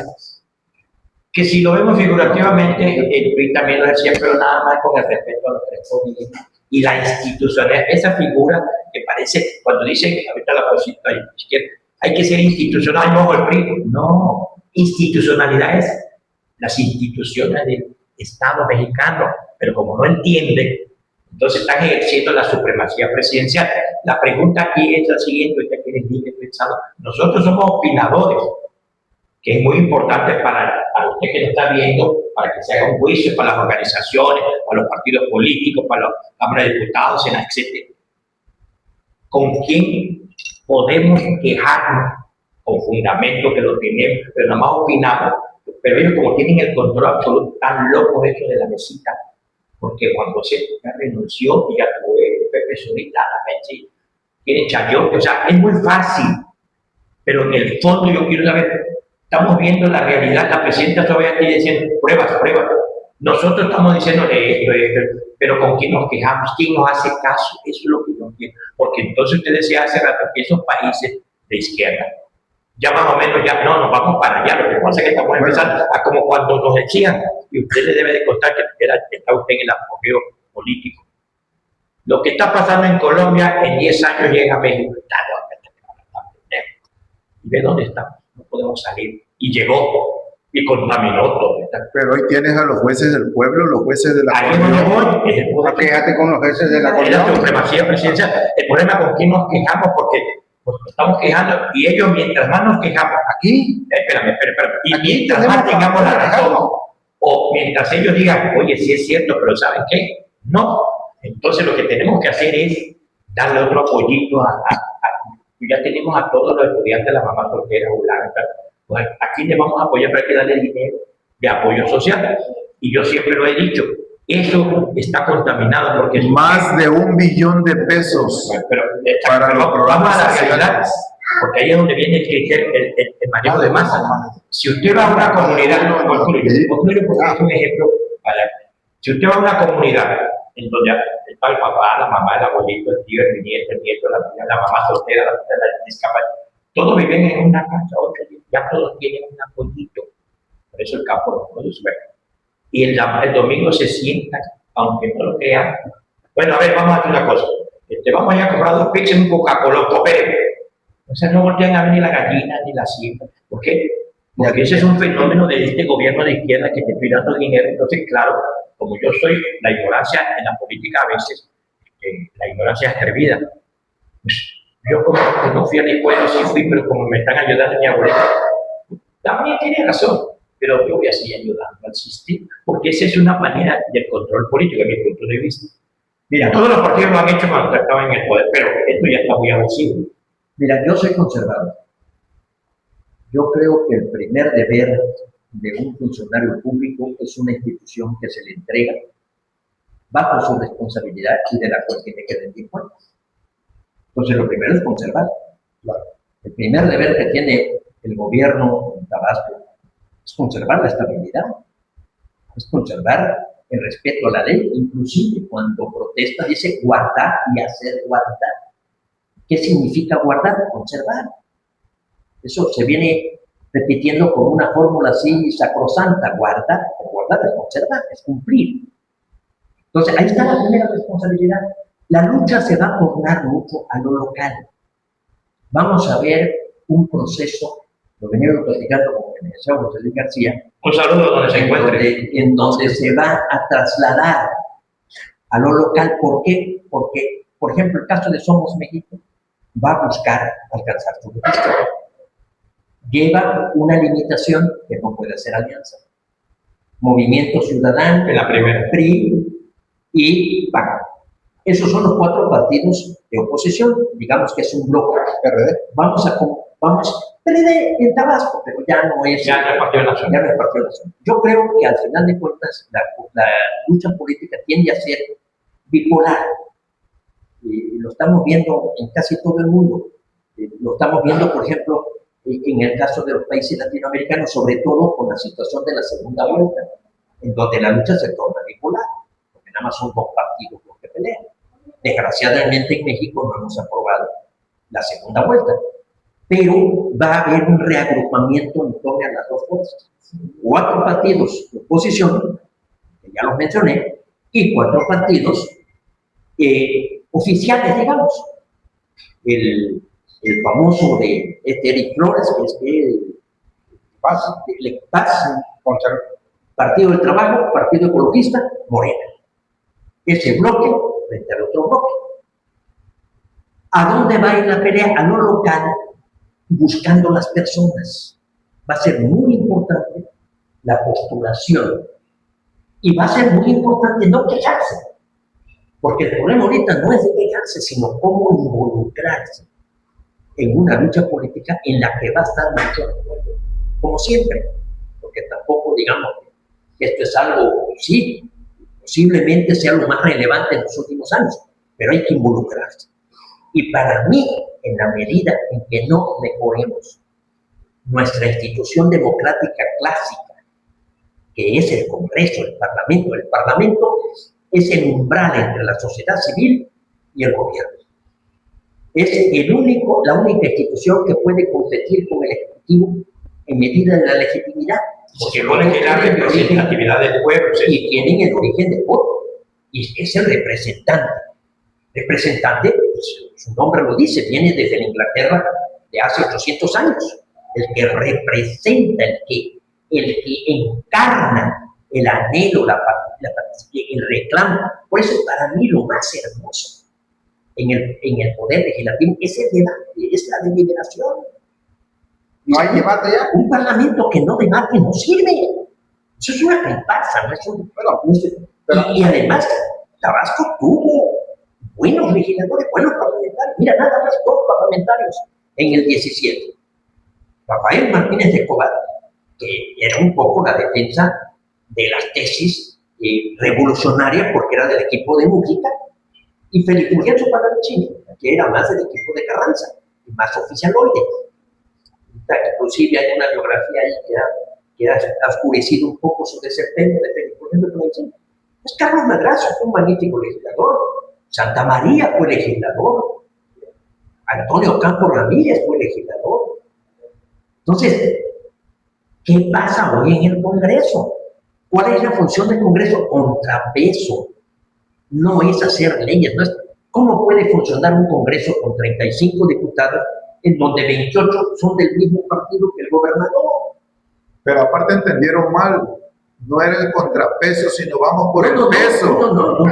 Que si lo vemos figurativamente, el PRI también lo decía, pero nada más con el respeto a los tres poderes y la institucionalidad. Esa figura que parece, cuando dicen, ahorita la cosita ahí, izquierda, hay que ser institucional, no el PRI. No, institucionalidad es las instituciones del Estado mexicano, pero como no entienden, entonces están ejerciendo la supremacía presidencial. La pregunta aquí es la siguiente, ahorita que les dije pensado, nosotros somos opinadores, que es muy importante para usted que lo está viendo, para que se haga un juicio, para las organizaciones, para los partidos políticos, para la Cámara de Diputados, Senado, etc. ¿Con quién podemos quejarnos con fundamento que lo tenemos, pero nada más opinamos? Pero ellos, como tienen el control absoluto, están locos eso de la mesita, porque Juan José ya renunció y ya tuvo Pepe Solita, tiene chayote, o sea, es muy fácil, pero en el fondo yo quiero saber. Estamos viendo la realidad, la presidenta todavía está diciendo pruebas. Nosotros estamos diciendo esto, pero ¿con quién nos quejamos? ¿Quién nos hace caso? Eso es lo que no quiero. Porque entonces usted decía hace rato que esos países de izquierda, ya más o menos ya no, nos vamos para allá. Lo que pasa es que estamos empezando a como cuando nos decían, y usted le debe de contar que está usted en el apogeo político. Lo que está pasando en Colombia, en 10 años llega a México. ¿Y de dónde estamos? No podemos salir. Y llegó y contaminó todo. Pero hoy tienes a los jueces del pueblo, los jueces de la Ahí no voy, es el poder. Quéjate con los jueces de la Es la Corte. supremacía presidencial. El problema con quién nos quejamos, porque pues, nos estamos quejando y ellos mientras más nos quejamos, Aquí, espérame, y aquí mientras más tenemos tengamos la para razón, quejarnos. o mientras ellos digan, oye, sí es cierto, pero ¿saben qué? No. Entonces lo que tenemos que hacer es darle otro apoyito ya tenemos a todos los estudiantes, las mamás solteras, blancas. Pues, ¿a quién le vamos a apoyar? Pero hay que darle dinero de apoyo social. Y yo siempre lo he dicho, eso está contaminado porque es más de $1 billón pero para los vamos a programas la sociales. realidad, porque ahí es donde viene el manejo de masa. Si usted va a una comunidad, concluyo porque es un ejemplo, si usted va a una comunidad en donde está el papá, la mamá, el abuelito, el tío, el nieto, la mamá soltera, la discapacidad, todos viven en una casa, ya todos tienen un apoyito. Por eso el campo no puede subir. Y el domingo se sientan, aunque no lo crean. Bueno, a ver, vamos a hacer una cosa. Vamos a ir a comprar 2 pizzas y un Coca-Cola, cooperen. O sea, no voltean a ver ni la gallina ni la siembra. ¿Por qué? Porque ese es un fenómeno de este gobierno de izquierda que te estoy dando dinero. Entonces, claro, como yo soy, la ignorancia en la política a veces, la ignorancia es atrevida. Pues, yo como que no fui a la escuela, sí fui, pero como me están ayudando mi abuela, también tiene razón, pero yo voy a seguir ayudando al sistema, porque esa es una manera del control político, desde mi punto de vista. Mira, todos los partidos lo han hecho cuando estaban en el poder, pero esto ya está muy abusivo. Mira, yo soy conservador. Yo creo que el primer deber de un funcionario público es una institución que se le entrega bajo su responsabilidad y de la cual tiene que rendir cuentas. Entonces, lo primero es conservar. El primer deber que tiene el gobierno en Tabasco es conservar la estabilidad, es conservar el respeto a la ley, inclusive cuando protesta dice guardar y hacer guardar. ¿Qué significa guardar? Conservar. Eso se viene repitiendo como una fórmula así sacrosanta, guardar es conservar, es cumplir. Entonces, ahí está la primera responsabilidad. La lucha se va a tornar mucho a lo local. Vamos a ver un proceso, lo venimos platicando con el licenciado José Luis García, Un saludo donde se encuentre. en donde se va a trasladar a lo local. ¿Por qué? Porque, por ejemplo, el caso de Somos México va a buscar alcanzar su registro. Lleva una limitación que no puede hacer alianza. Movimiento Ciudadano, En la primera. PRI y PAN. Esos son los 4 partidos de oposición, digamos que es un bloque. PRD. PRD en Tabasco, pero ya no es Partido Nacional. ya no es Partido Nacional. Yo creo que al final de cuentas la lucha política tiende a ser bipolar. Y lo estamos viendo en casi todo el mundo. Lo estamos viendo, por ejemplo, en el caso de los países latinoamericanos, sobre todo con la situación de la segunda vuelta, en donde la lucha se torna bipolar, porque nada más son dos partidos los que pelean. Desgraciadamente en México no hemos aprobado la segunda vuelta, pero va a haber un reagrupamiento en torno a las dos fuerzas. 4 partidos de oposición, que ya los mencioné, y 4 partidos oficiales, digamos. El famoso de Eric Flores, que es el PAS, Partido del Trabajo, Partido Ecologista, Morena. Ese bloque frente al otro bloque. ¿A dónde va a ir la pelea? A lo local, buscando las personas. Va a ser muy importante la postulación. Y va a ser muy importante no quejarse. Porque el problema ahorita no es de quejarse, sino cómo involucrarse en una lucha política en la que va a estar mucho de acuerdo, como siempre. Porque tampoco digamos que esto es algo, sí, posiblemente sea lo más relevante en los últimos años, pero hay que involucrarse. Y para mí, en la medida en que no mejoremos nuestra institución democrática clásica, que es el Congreso, el Parlamento es el umbral entre la sociedad civil y el gobierno. Es la única institución que puede competir con el Ejecutivo en medida de la legitimidad. Porque no es la representatividad del pueblo. Y tienen el origen del pueblo. Y es el representante. Representante, pues, su nombre lo dice, viene desde la Inglaterra de hace 800 años. El que representa, el que encarna el anhelo, el reclamo. Por eso para mí lo más hermoso en el poder legislativo es el debate, es la deliberación. ¿No hay debate ya? Un parlamento que no debate no sirve. Eso es una comparsa, no es un... Y además, Tabasco tuvo buenos legisladores, buenos parlamentarios. Mira, nada más 2 parlamentarios en el 17. Rafael Martínez de Escobar, que era un poco la defensa de las tesis revolucionarias, porque era del equipo de Mujica, y Felipe Fulgencio Palavicini, que era más del equipo de Carranza, y más oficialoide. Inclusive hay una biografía ahí que ha oscurecido un poco su desempeño de Felipe Fulgencio Palavicini. Pues Carlos Madrazo fue un magnífico legislador, Santa María fue legislador, Antonio Campos Ramírez fue legislador. Entonces, ¿qué pasa hoy en el Congreso? ¿Cuál es la función del Congreso? Contrapeso. No es hacer leyes. No es, ¿cómo puede funcionar un Congreso con 35 diputados en donde 28 son del mismo partido que el gobernador? Pero aparte entendieron mal. No era el contrapeso, sino vamos por el peso. No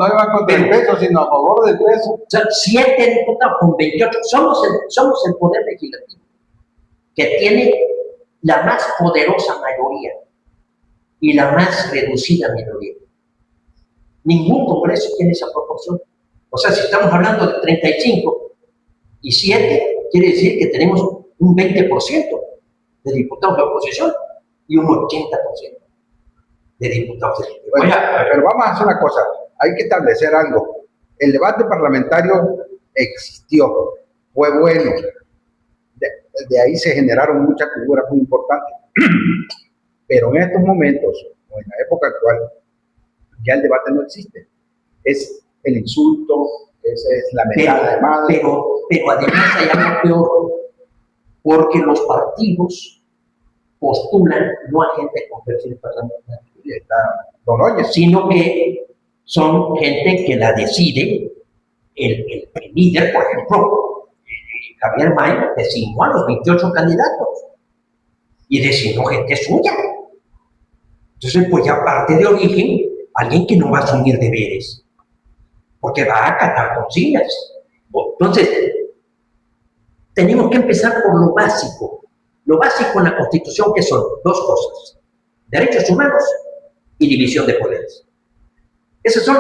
iba contra el peso, sino a favor del peso. O sea, 7 diputados con 28. Somos el poder legislativo que tiene la más poderosa mayoría y la más reducida minoría. Ningún Congreso tiene esa proporción. O sea, si estamos hablando de 35 y 7, quiere decir que tenemos un 20% de diputados de oposición y un 80% de diputados de oposición. Bueno, pero vamos a hacer una cosa, hay que establecer algo. El debate parlamentario existió, fue bueno. De ahí se generaron muchas figuras muy importantes. Pero en estos momentos, o en la época actual, ya el debate no existe. Es el insulto, es la mentada de madre. Pero además hay algo peor, porque los partidos postulan no a gente con perfil parlamentario, sino que son gente que la decide el líder, por ejemplo, Javier May designó a los 28 candidatos y designó gente suya. Entonces, pues ya parte de origen alguien que no va a asumir deberes, porque va a acatar consignas. Entonces, tenemos que empezar por lo básico. Lo básico en la Constitución, que son 2 cosas: derechos humanos y división de poderes. Esos son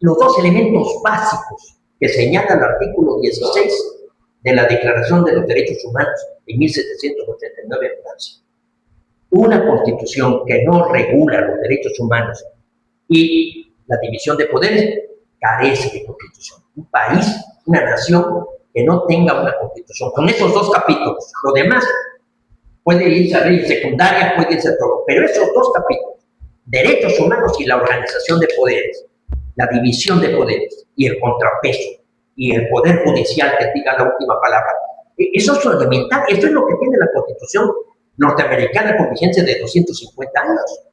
los dos elementos básicos que señala el artículo 16 de la Declaración de los Derechos Humanos de 1789 en Francia. Una Constitución que no regula los derechos humanos y la división de poderes carece de Constitución. Un país, una nación que no tenga una constitución, con esos 2 capítulos. Lo demás puede irse a ley secundaria, puede irse a todo, pero esos 2 capítulos, derechos humanos y la organización de poderes, la división de poderes y el contrapeso y el poder judicial que diga la última palabra, eso es fundamental. Esto es lo que tiene la Constitución norteamericana con vigencia de 250 años.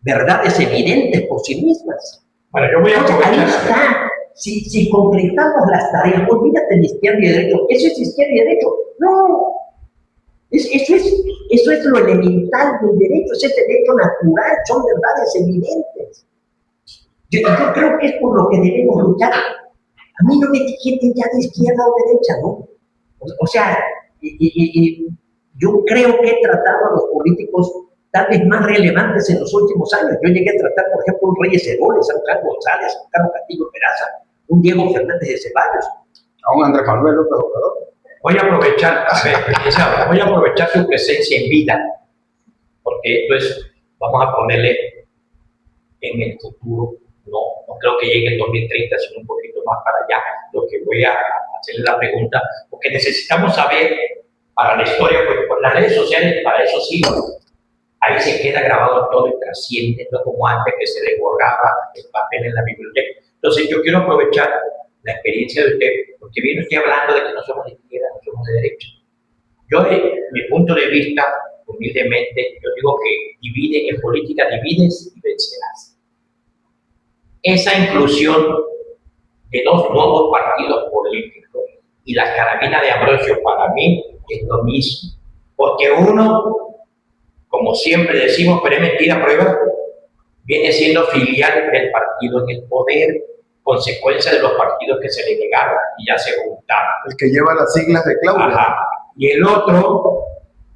Verdades evidentes por sí mismas. Bueno, yo voy a aprovechar. Ahí está. Si concretamos las tareas, olvídate de izquierda y derecho. Eso es izquierda y derecho. No. Eso es lo elemental del derecho, es el derecho natural, son verdades evidentes. Yo creo que es por lo que debemos luchar. A mí no me etiqueten ya de izquierda o derecha, ¿no? O sea, yo creo que he tratado a los políticos tal vez más relevantes en los últimos años. Yo llegué a tratar, por ejemplo, un Reyes Heroles, a un Carlos González, a un Carlos Castillo Peraza, un Diego Fernández de Ceballos. A un Andrés Manuel López Obrador. Voy a aprovechar su presencia en vida, porque esto es, vamos a ponerle en el futuro, no creo que llegue en 2030, sino un poquito más para allá, lo que voy a hacerle la pregunta, porque necesitamos saber para la historia, porque por las redes sociales, para eso sí, ahí se queda grabado todo y trasciende, no como antes que se desbordaba el papel en la biblioteca. Entonces yo quiero aprovechar la experiencia de usted, porque viene usted hablando de que no somos de izquierda, no somos de derecha. Yo, de mi punto de vista, humildemente, yo digo que en política divides y vencerás. Esa inclusión de 2 nuevos partidos políticos y la carabina de Ambrosio para mí es lo mismo, porque uno, como siempre decimos, pero es mentira prueba, viene siendo filial del partido en el poder, consecuencia de los partidos que se le negaron y ya se juntaron. El que lleva las siglas de Claudia. Ajá. Y el otro,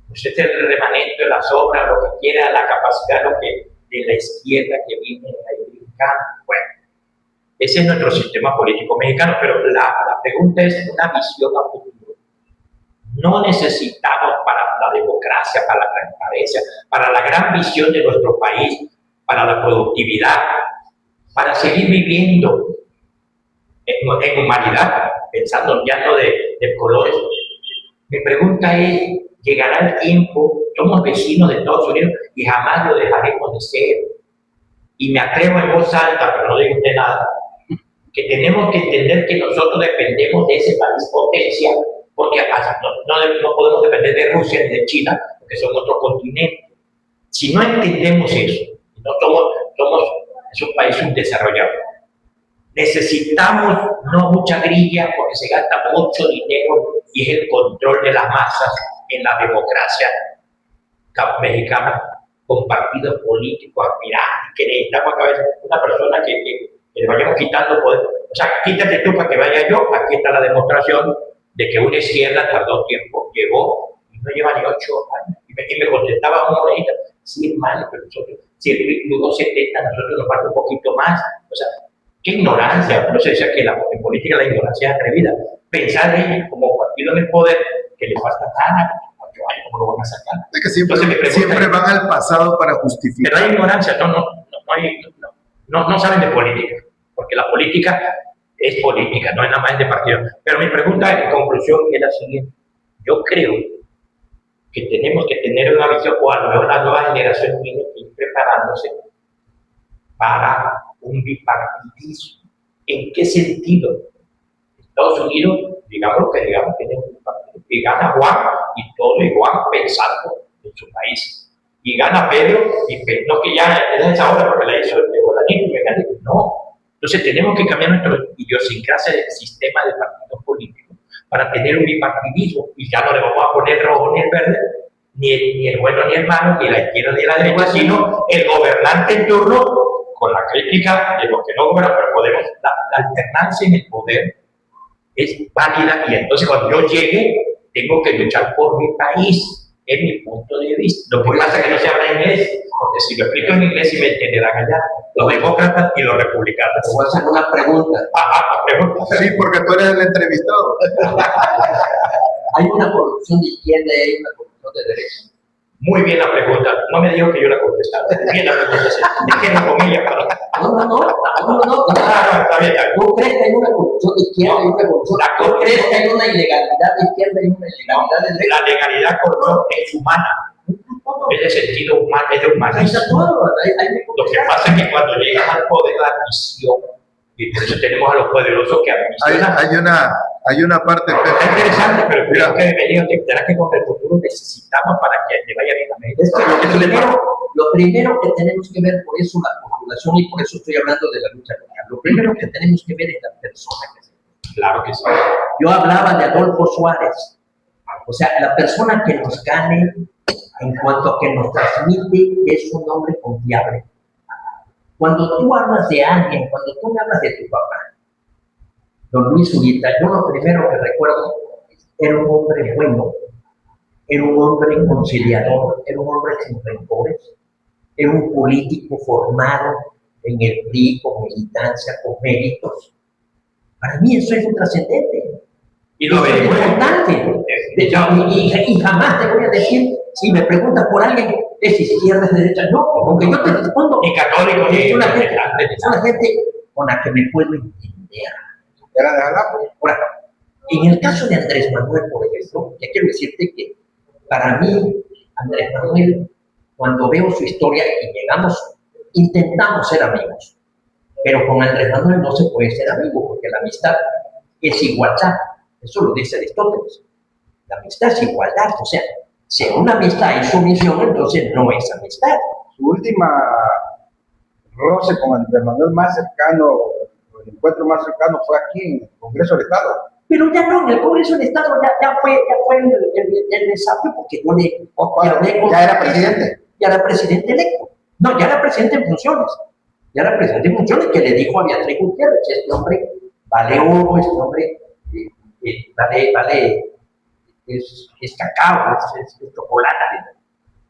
pues este es el remanente, la sobra, lo que quiera, la capacidad, lo que de la izquierda que viene ahí brincando. Bueno, ese es nuestro sistema político mexicano, pero la pregunta es una visión a futuro. No necesitamos para la democracia, para la transparencia, para la gran visión de nuestro país, para la productividad, para seguir viviendo en humanidad, pensando ya no de colores. Mi pregunta es, ¿llegará el tiempo? Somos vecinos de Estados Unidos y jamás lo dejaremos de ser. Y me atrevo en voz alta, pero no digo usted nada, que tenemos que entender que nosotros dependemos de ese país potencia, porque no podemos depender de Rusia ni de China, porque son otro continente. Si no entendemos eso, no somos es un país subdesarrollado. Necesitamos no mucha grilla porque se gasta mucho dinero y es el control de las masas en la democracia mexicana con partidos políticos aspirantes que necesitamos a veces una persona que le vayamos quitando poder. O sea, quítate tú para que vaya yo. Aquí está la demostración de que una izquierda tardó tiempo, llegó y no lleva ni 8 años. Y me contestaba una monedita, sí, hermano, pero nosotros, si el duró 70, nosotros nos falta un poquito más. O sea, qué ignorancia. Por eso decía que en política la ignorancia es atrevida. Pensar en como partido en el poder que le falta nada, 8 años, ¿cómo lo van a sacar? Es que siempre van al pasado para justificar. Pero hay ignorancia, no saben de política, porque la política es política, no es nada más de partido. Pero mi pregunta en conclusión es la siguiente. Yo creo que tenemos que tener una visión, o a lo mejor la nueva generación tiene que ir preparándose para un bipartidismo. ¿En qué sentido? Estados Unidos, digamos lo que digamos, tiene un bipartidismo. Y gana Juan, y todo igual pensando en su país. Y gana Pedro, y no que ya es esa hora porque la hizo el Bolanito y Mecanismo. No. Entonces tenemos que cambiar nuestra idiosincrasia del sistema de partidos políticos para tener un bipartidismo, y ya no le vamos a poner rojo ni el verde, ni el bueno ni el malo, ni la izquierda ni la derecha, sino el gobernante en turno, con la crítica de los que no gobiernan, pero podemos, la alternancia en el poder es válida, y entonces cuando yo llegue, tengo que luchar por mi país, es mi punto de vista. Lo que pasa es que no se habla inglés, porque si lo explico en inglés, sí me entenderán allá, los demócratas y los republicanos. Te voy a hacer una pregunta. Pregunta. Sí, porque tú eres el entrevistado. ¿Hay una corrupción de izquierda y hay una corrupción de derecha? Muy bien la pregunta. No me dijo que yo la contestara. Bien la pregunta. Sí. Dije comillas, pero... No. está bien. ¿Tú crees que hay una corrupción de izquierda y una corrupción? ¿Tú crees que hay una ilegalidad de izquierda y una ilegalidad de derecha? La legalidad corrupción es humana. Es de sentido humano, es de Ahí humanismo. está todo. Lo que pasa es que cuando llegas al poder, la ambición, y por eso tenemos a los poderosos que ambicionan. Hay una parte, Es Pepe. interesante, pero creo que deberíamos enterar que con el futuro necesitamos para que le vaya bien a México. Es que lo primero que tenemos que ver, por eso la población, y por eso estoy hablando de la lucha local, lo primero que tenemos que ver es la persona que se... Claro que sí. Yo hablaba de Adolfo Suárez, o sea, la persona que nos gane en cuanto a que nos transmite es un hombre confiable. Cuando tú hablas de alguien, cuando tú me hablas de tu papá, don Luis Zurita, yo lo primero que recuerdo era un hombre bueno, era un hombre conciliador, era un hombre sin rencores, era un político formado en el PRI con militancia, con méritos. Para mí eso es un trascendente. Y lo Es averigüé. importante. Y jamás te voy a decir, si me preguntas por alguien, es izquierda, es derecha. No, porque yo te respondo. Ni católico, ni Es una gente con la que me puedo entender. Era de Jalapa. Ahora, en el caso de Andrés Manuel, por ejemplo, ya quiero decirte que para mí, Andrés Manuel, cuando veo su historia y intentamos ser amigos, pero con Andrés Manuel no se puede ser amigo, porque la amistad es igualdad. Eso lo dice Aristóteles. La amistad es igualdad, o sea, si en una amistad hay sumisión, entonces no es amistad. Su última roce con Andrés Manuel más cercano, el encuentro más cercano fue aquí en el Congreso del Estado. Pero ya no, en el Congreso del Estado ya fue el desafío, porque yo le hablé con... Ya era presidente. Ya era presidente electo. No, ya era presidente en funciones. Ya era presidente en funciones, que le dijo a Beatriz Gutiérrez, este hombre vale oro, este hombre vale, es cacao, es chocolate.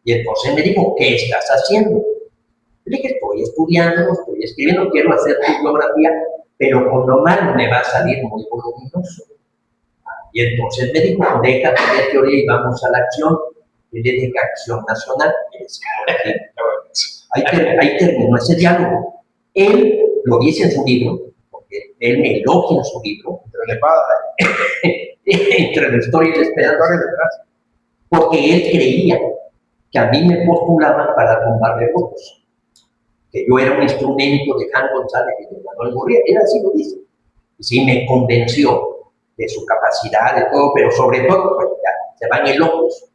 Y entonces me dijo, ¿qué estás haciendo? Le dije, estoy estudiando, estoy escribiendo, quiero hacer tu biografía, pero con lo malo me va a salir muy voluminoso. Y entonces me dijo, déjate de teoría y vamos a la acción. Y le dije, acción nacional. Ahí terminó ese diálogo. Él lo dice en su libro, porque él me elogia en su libro, entre la historia y la esperanza, porque él creía que a mí me postulaban para tumbarle votos, que yo era un instrumento de Juan González y de Manuel Gurría. Él así lo dice. Y sí me convenció de su capacidad, de todo, pero sobre todo, pues ya se van locos.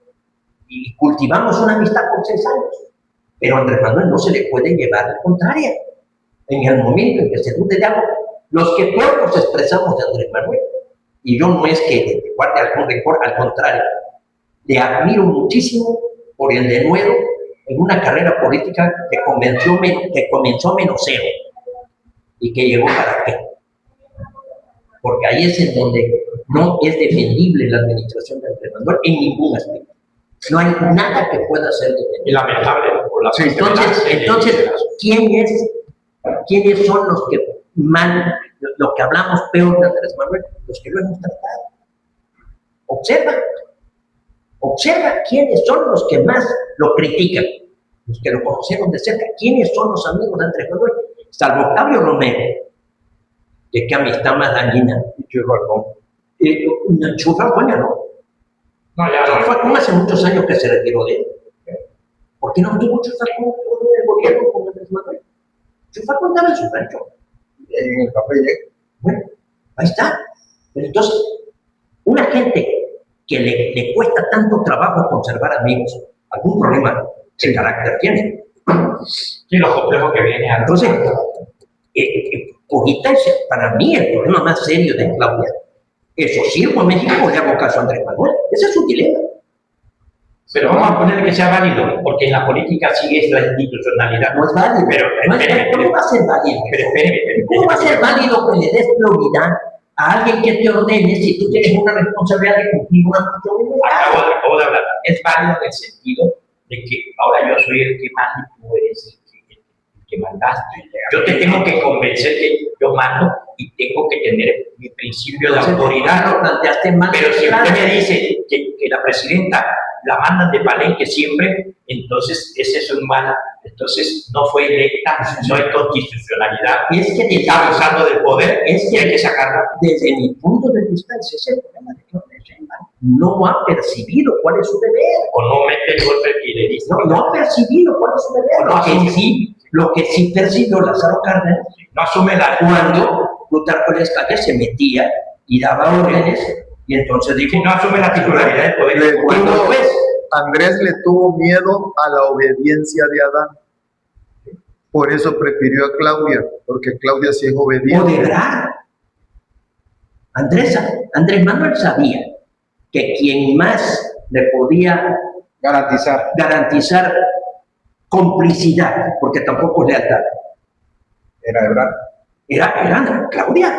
Y cultivamos una amistad por 6 años. Pero a Andrés Manuel no se le puede llevar la contraria. En el momento en que se dude de algo, los que todos nos expresamos de Andrés Manuel, y yo no es que le guarde algún rencor, al contrario, le admiro muchísimo por el denuedo en una carrera política que comenzó menos cero y que llegó para qué. Porque ahí es en donde no es defendible la administración de Andrés Manuel en ningún aspecto. No hay nada que pueda ser defendible. Y lamentable por la Entonces, ¿quiénes son los que lo que hablamos peor de Andrés Manuel? Los que lo hemos tratado. Observa quiénes son los que más lo critican, los que lo conocemos de cerca. ¿Quiénes son los amigos de Andrés Manuel? Salvo Octavio Romero, que qué amistad más dañina. Chuy Falcón ya no. No, ya no. Falcón hace muchos años que se retiró de él. ¿Por qué no tuvo Chuy Falcón todo el gobierno con Andrés Manuel? Chuy Falcón estaba en su rancho. En el papel. Bueno, ahí está. Pero entonces, una gente que le cuesta tanto trabajo conservar amigos, algún problema de carácter tiene. Y los complejos que vienen a Entonces, ahorita para mí el problema más serio de Claudia es: o sirvo a México o le hago caso a Andrés Manuel. Ese es su dilema. Pero vamos a poner que sea válido, porque en la política sigue la institucionalidad. No es válido. Pero, ¿Cómo va a ser válido? Espéreme. ¿Cómo va a ser válido que le des prioridad a alguien que te ordene si tú tienes una responsabilidad de cumplir una función? Acabo de hablar. Es válido en el sentido de que ahora yo soy el que más y tú eres el que que mandaste. Yo te tengo que convencer que yo mando y tengo que tener mi principio de autoridad. Lo planteaste mal. Pero si usted me dice que la presidenta la mandan de Palenque siempre, entonces ese es un mal, entonces no fue electa, no hay constitucionalidad. Y es que está abusando del poder, es que hay que sacarla. Desde mi punto de vista, ese es el problema de Claudia Sheinbaum. No ha percibido cuál es su deber. O no mete el golpe y le dice. No ha percibido cuál es su deber. Lo que sí percibió Lázaro Cárdenas, no asume la cuando Plutarco Elías Calles se metía y daba órdenes, y entonces dijo, no asume la titularidad del poder. Andrés le tuvo miedo a la obediencia de Adán. Por eso prefirió a Claudia, porque Claudia sí es obediente. Odebrecht. Andrés Manuel sabía que quien más le podía garantizar complicidad, porque tampoco es lealtad, era Claudia.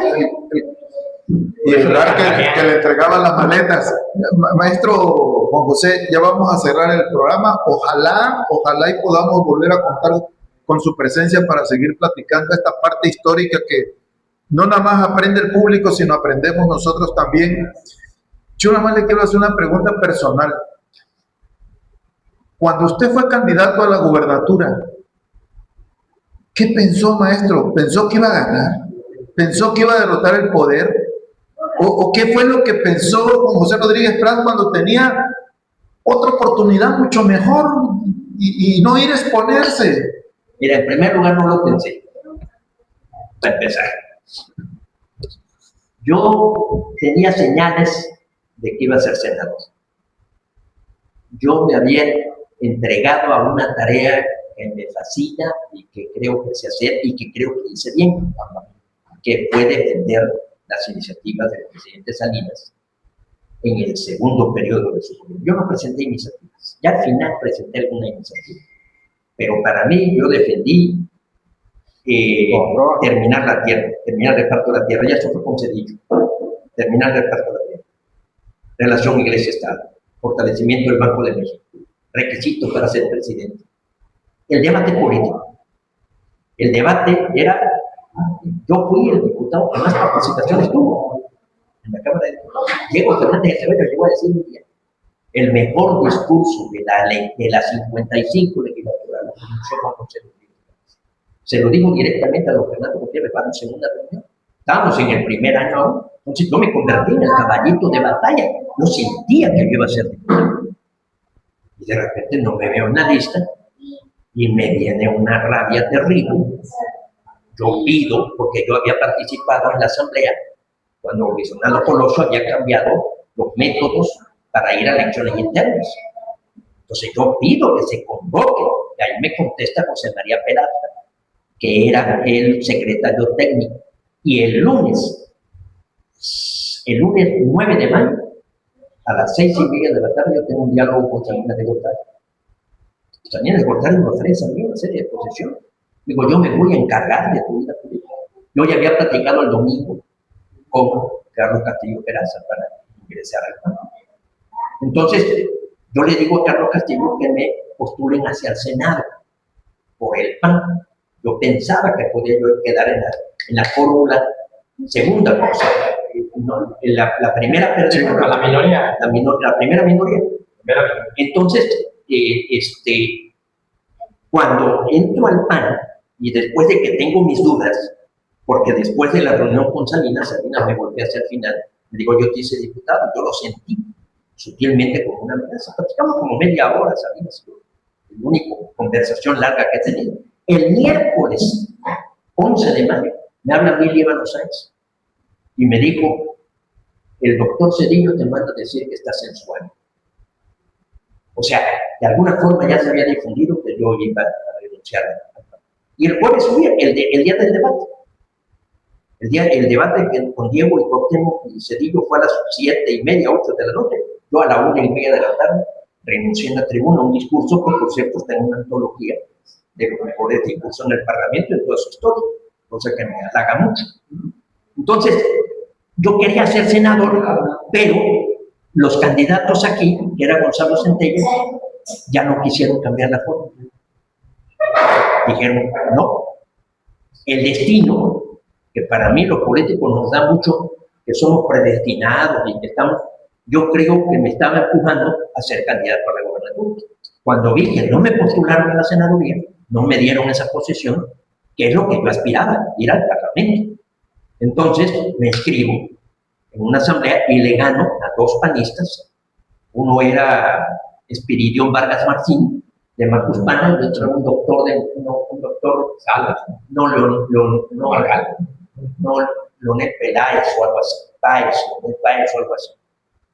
Y Ebrard que le entregaba las maletas. Maestro Juan José, ya vamos a cerrar el programa. Ojalá y podamos volver a contar con su presencia para seguir platicando esta parte histórica que no nada más aprende el público, sino aprendemos nosotros también. Yo nada más le quiero hacer una pregunta personal. Cuando usted fue candidato a la gubernatura, ¿qué pensó, maestro? ¿Pensó que iba a ganar? ¿Pensó que iba a derrotar el poder? ¿O qué fue lo que pensó Juan José Rodríguez Prat cuando tenía otra oportunidad mucho mejor y no ir a exponerse? Mira, en primer lugar no lo pensé. Para empezar, yo tenía señales de que iba a ser senador. Yo me había entregado a una tarea que me fascina y que creo que sé hacer y que creo que hice bien, que fue defender las iniciativas del presidente Salinas en el segundo periodo de su gobierno. Yo no presenté iniciativas, ya al final presenté alguna iniciativa, pero para mí yo defendí terminar el reparto de la tierra, ya eso fue concedido, terminar el reparto de la tierra, relación Iglesia-Estado, fortalecimiento del Banco de México, requisitos para ser presidente. El debate político. El debate era, yo fui el diputado que más participaciones tuvo en la Cámara de Diputados. Diego Fernández Acevedo llegó a decir un día, el mejor discurso de la ley, de las 55 legislaturas, lo pronunció Juan José Rodríguez. Se lo digo directamente a don Fernando Gutiérrez Barros en una reunión. Estábamos en el primer año aún, entonces yo me convertí en el caballito de batalla. No sentía que yo iba a ser diputado. Y de repente no me veo en la lista y me viene una rabia terrible. Yo pido, porque yo había participado en la asamblea, cuando Luis Donaldo Colosio había cambiado los métodos para ir a elecciones internas. Entonces yo pido que se convoque, y ahí me contesta José María Peralta, que era el secretario técnico. Y el lunes 9 de mayo, a las 6:30 de la tarde, yo tengo un diálogo con Salinas de Gortari. Salinas de Gortari me ofrece a mí una serie de posesiones. Digo, yo me voy a encargar de tu vida política. Yo ya había platicado el domingo con Carlos Castillo Peraza para ingresar al PAN. Entonces, yo le digo a Carlos Castillo que me postulen hacia el Senado por el PAN. Yo pensaba que podía yo quedar en la fórmula segunda, cosa. No, la primera persona, la minoría. La primera minoría. Entonces, cuando entro al PAN y después de que tengo mis dudas, porque después de la reunión con Salinas me volvió hacia el final, me digo, yo te hice diputado, yo lo sentí sutilmente como una amenaza. Platicamos como media hora, Salinas, la única conversación larga que he tenido. El miércoles 11 de mayo me habla Mili Líbano Sáenz y me dijo, el doctor Cedillo te manda a decir que estás sensual. O sea, de alguna forma ya se había difundido que yo iba a renunciar. Y el jueves subía, el día del debate. El debate con Diego y Cuauhtémoc y Cedillo fue a las 7:30, 8 de la noche. Yo a la 1:30 de la tarde renuncié en la tribuna a un discurso que, por cierto, está en una antología de los mejores discursos en el Parlamento en toda su historia, cosa que me halaga mucho. Entonces, yo quería ser senador, pero los candidatos aquí, que era Gonzalo Centello, ya no quisieron cambiar la fórmula. dijeron, no, el destino, que para mí los políticos nos da mucho, que somos predestinados y que estamos, yo creo que me estaba empujando a ser candidato a la gobernatura. Cuando vi que no me postularon a la senaduría, no me dieron esa posición, que es lo que yo aspiraba, ir al Parlamento. Entonces me inscribo en una asamblea y le gano a dos panistas. Uno era Espiridión Vargas Martín, de Macuspana, y otro era un doctor Salas, Leonel Peláez o algo así, Páez o algo así,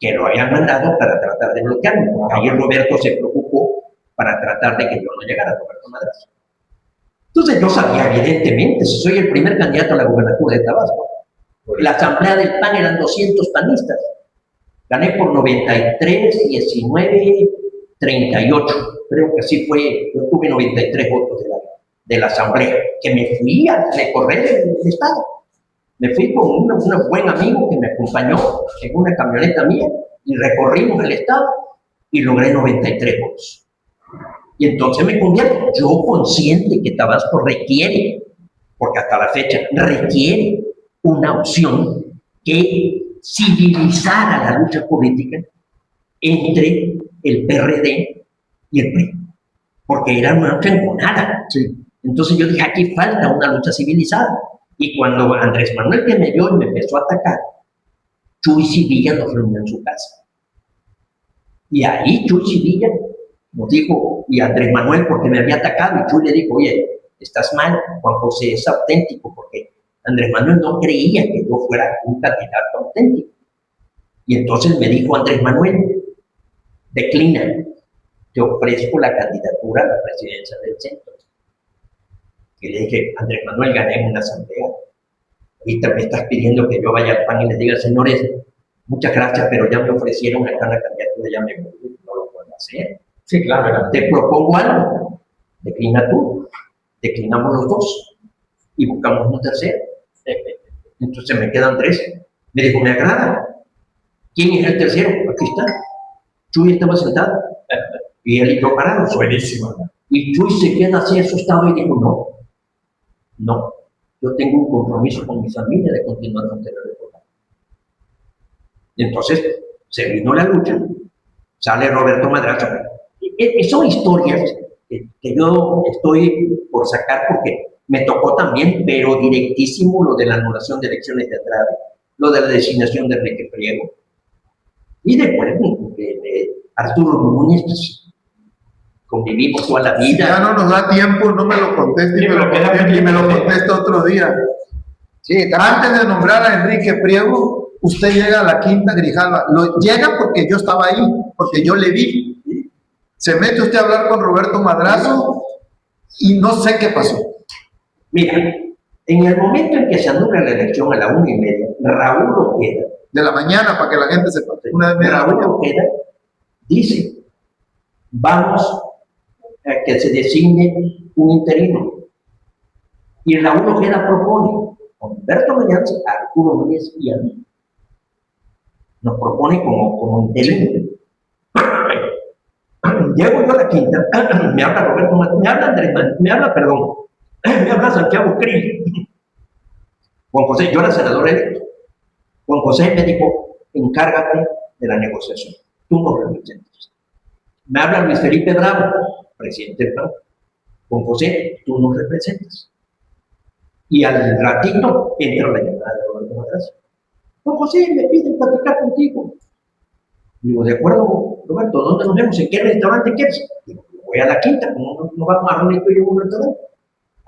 que lo habían mandado para tratar de bloquearme. Ahí Roberto se preocupó para tratar de que yo no llegara a Roberto Madrazo. Entonces yo sabía, evidentemente, si soy el primer candidato a la gubernatura de Tabasco, la asamblea del PAN eran 200 panistas. Gané por 93, 19, 38. Creo que así fue. Yo tuve 93 votos de la asamblea, que me fui a recorrer el estado. Me fui con un buen amigo que me acompañó en una camioneta mía y recorrimos el estado y logré 93 votos. Y entonces me convierto, yo consciente que Tabasco requiere, porque hasta la fecha requiere una opción que civilizara la lucha política entre el PRD y el PRI, porque era una lucha enconada. Sí. Entonces yo dije, aquí falta una lucha civilizada. Y cuando Andrés Manuel, que me vio y me empezó a atacar, Chuy Civilla nos reunió en su casa. Y ahí Chuy Civilla nos dijo, y Andrés Manuel, porque me había atacado, y Chuy le dijo, oye, estás mal, Juan José es auténtico, porque Andrés Manuel no creía que yo fuera un candidato auténtico. Y entonces me dijo Andrés Manuel, declina, te ofrezco la candidatura a la presidencia del centro. Y le dije, Andrés Manuel, gané en una asamblea. Ahorita me estás pidiendo que yo vaya al PAN y les diga, señores, muchas gracias, pero ya me ofrecieron acá la candidatura, ya me voy, no lo puedo hacer. Sí, claro. Te propongo algo, declina tú, declinamos los dos y buscamos un tercero. Entonces me quedan tres. Me dijo, me agrada. ¿Quién es el tercero? Aquí está. Chuy estaba sentado y él y yo parados. Buenísimo. Y Chuy se queda así asustado y dijo, no, yo tengo un compromiso con mi familia de continuar con el programa. Y entonces se vino la lucha, sale Roberto Madrazo. Son historias que yo estoy por sacar porque me tocó también, pero directísimo, lo de la anulación de elecciones de Andrade, lo de la designación de Enrique Priego. Y después de Arturo Núñez, pues, convivimos toda la vida. Ya no nos da tiempo, no me lo conteste Sí, y me lo contesta otro día. Sí, Antes de nombrar a Enrique Priego, usted llega a la Quinta Grijalva. Llega porque yo estaba ahí, porque yo le vi. Se mete usted a hablar con Roberto Madrazo y no sé qué pasó. Mira, en el momento en que se anula la elección a la 1:30, Raúl Ojeda, De la mañana, para que la gente sepa. Raúl Ojeda dice, vamos a que se designe un interino. Y Raúl Ojeda propone, con Humberto Mañanz, a Arturo Núñez y a mí. Nos propone como interino. Llego yo a la Quinta, me habla Roberto Mañanz, me habla Santiago Krill. Juan José, yo era senador electo. Juan José me dijo, encárgate de la negociación, tú nos representas. Me habla Luis Felipe Bravo, presidente del PAN. Juan José, tú nos representas. Y al ratito entra la llamada de Roberto Madrazo. Juan José, me piden platicar contigo. Digo, de acuerdo, Roberto, ¿dónde nos vemos? ¿En qué restaurante quieres? Digo, voy a la Quinta, ¿cómo no vamos a reunir tú y yo en un restaurante?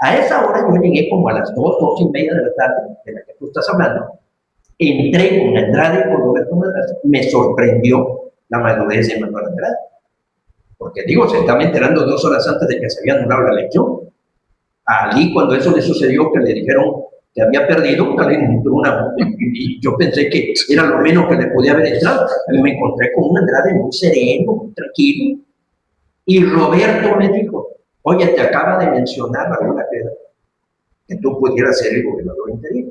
A esa hora yo llegué como a las 2:30 de la tarde, de la que tú estás hablando. Entré con Andrade y con Roberto Madrazo. Me sorprendió la madurez de Manuel Andrade. Porque digo, se estaba enterando 2 horas antes de que se había anulado la elección. Ali, cuando eso le sucedió, que le dijeron que había perdido, y yo pensé que era lo menos que le podía haber entrado. Y me encontré con un Andrade muy sereno, muy tranquilo. Y Roberto me dijo, oye, te acaba de mencionar Raúl Ojeda, que tú pudieras ser el gobernador interino.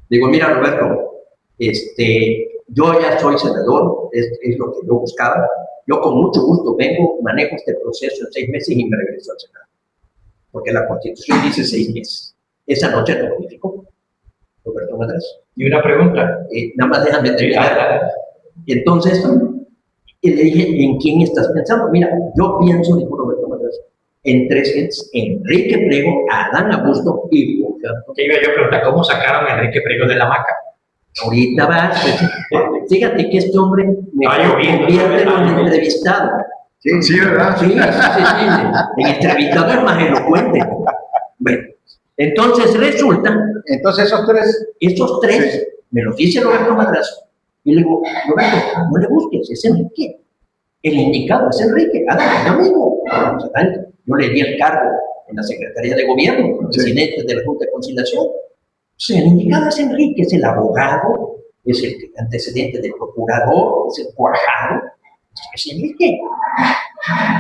Digo, mira, Roberto, yo ya soy senador, es lo que yo buscaba. Yo con mucho gusto vengo, manejo este proceso en 6 meses y me regreso al Senado. porque la Constitución dice 6 meses. Esa noche lo modificó Roberto Madrazo. Y una pregunta. Nada más déjame terminar. Entonces, y le dije, ¿en quién estás pensando? Mira, yo pienso, dijo Roberto Madrazo, en 3 gentes: Enrique Priego, Adán Augusto y Fulgencio. Que iba yo a preguntar, ¿cómo sacaron a Enrique Priego de la hamaca? Ahorita vas, fíjate que este hombre me convierte en un entrevistado. Sí, ¿verdad? Sí. El entrevistado es más elocuente. Bueno, entonces resulta, Entonces esos tres Sí. me los dice Roberto Madrazo. Y le digo, Roberto, no le busques, es Enrique. El indicado es Enrique, Adán, amigo. Yo le di el cargo en la Secretaría de Gobierno, presidente de la Junta de Conciliación. O sea, el indicado es Enrique, es el abogado, es el antecedente del procurador, es el cuajado, es Enrique.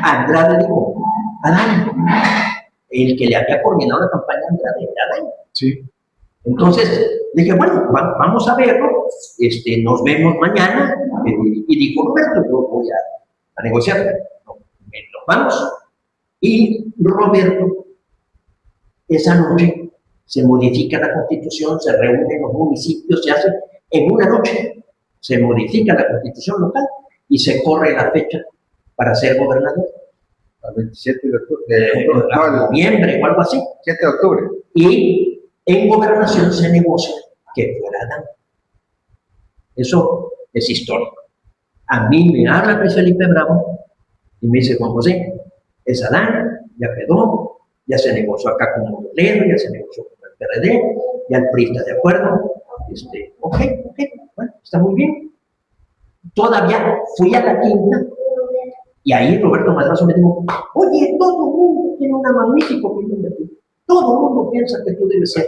Andrade dijo, Adán, el que le había coordinado la campaña Andrade era Adán. Sí. Entonces dije, bueno, vamos a verlo, nos vemos mañana. Y dijo, Roberto, yo voy a negociar. Nos vamos. Y Roberto, esa noche, se modifica la Constitución, se reúnen los municipios, se hace en una noche, se modifica la Constitución local y se corre la fecha para ser gobernador. El 27 de octubre. En noviembre o algo así. 7 de octubre. Y en gobernación se negocia que fuera Adán. Eso es histórico. A mí me habla Luis Felipe Bravo y me dice, Juan José, es Adán, ya quedó, ya se negoció acá con Modelo, ya se negoció con el PRD, ya el PRI está de acuerdo. Ok, bueno, está muy bien. Todavía fui a la quinta y ahí Roberto Madrazo me dijo, oye, todo el mundo tiene una magnífica opinión de ti. Todo el mundo piensa que tú debes ser.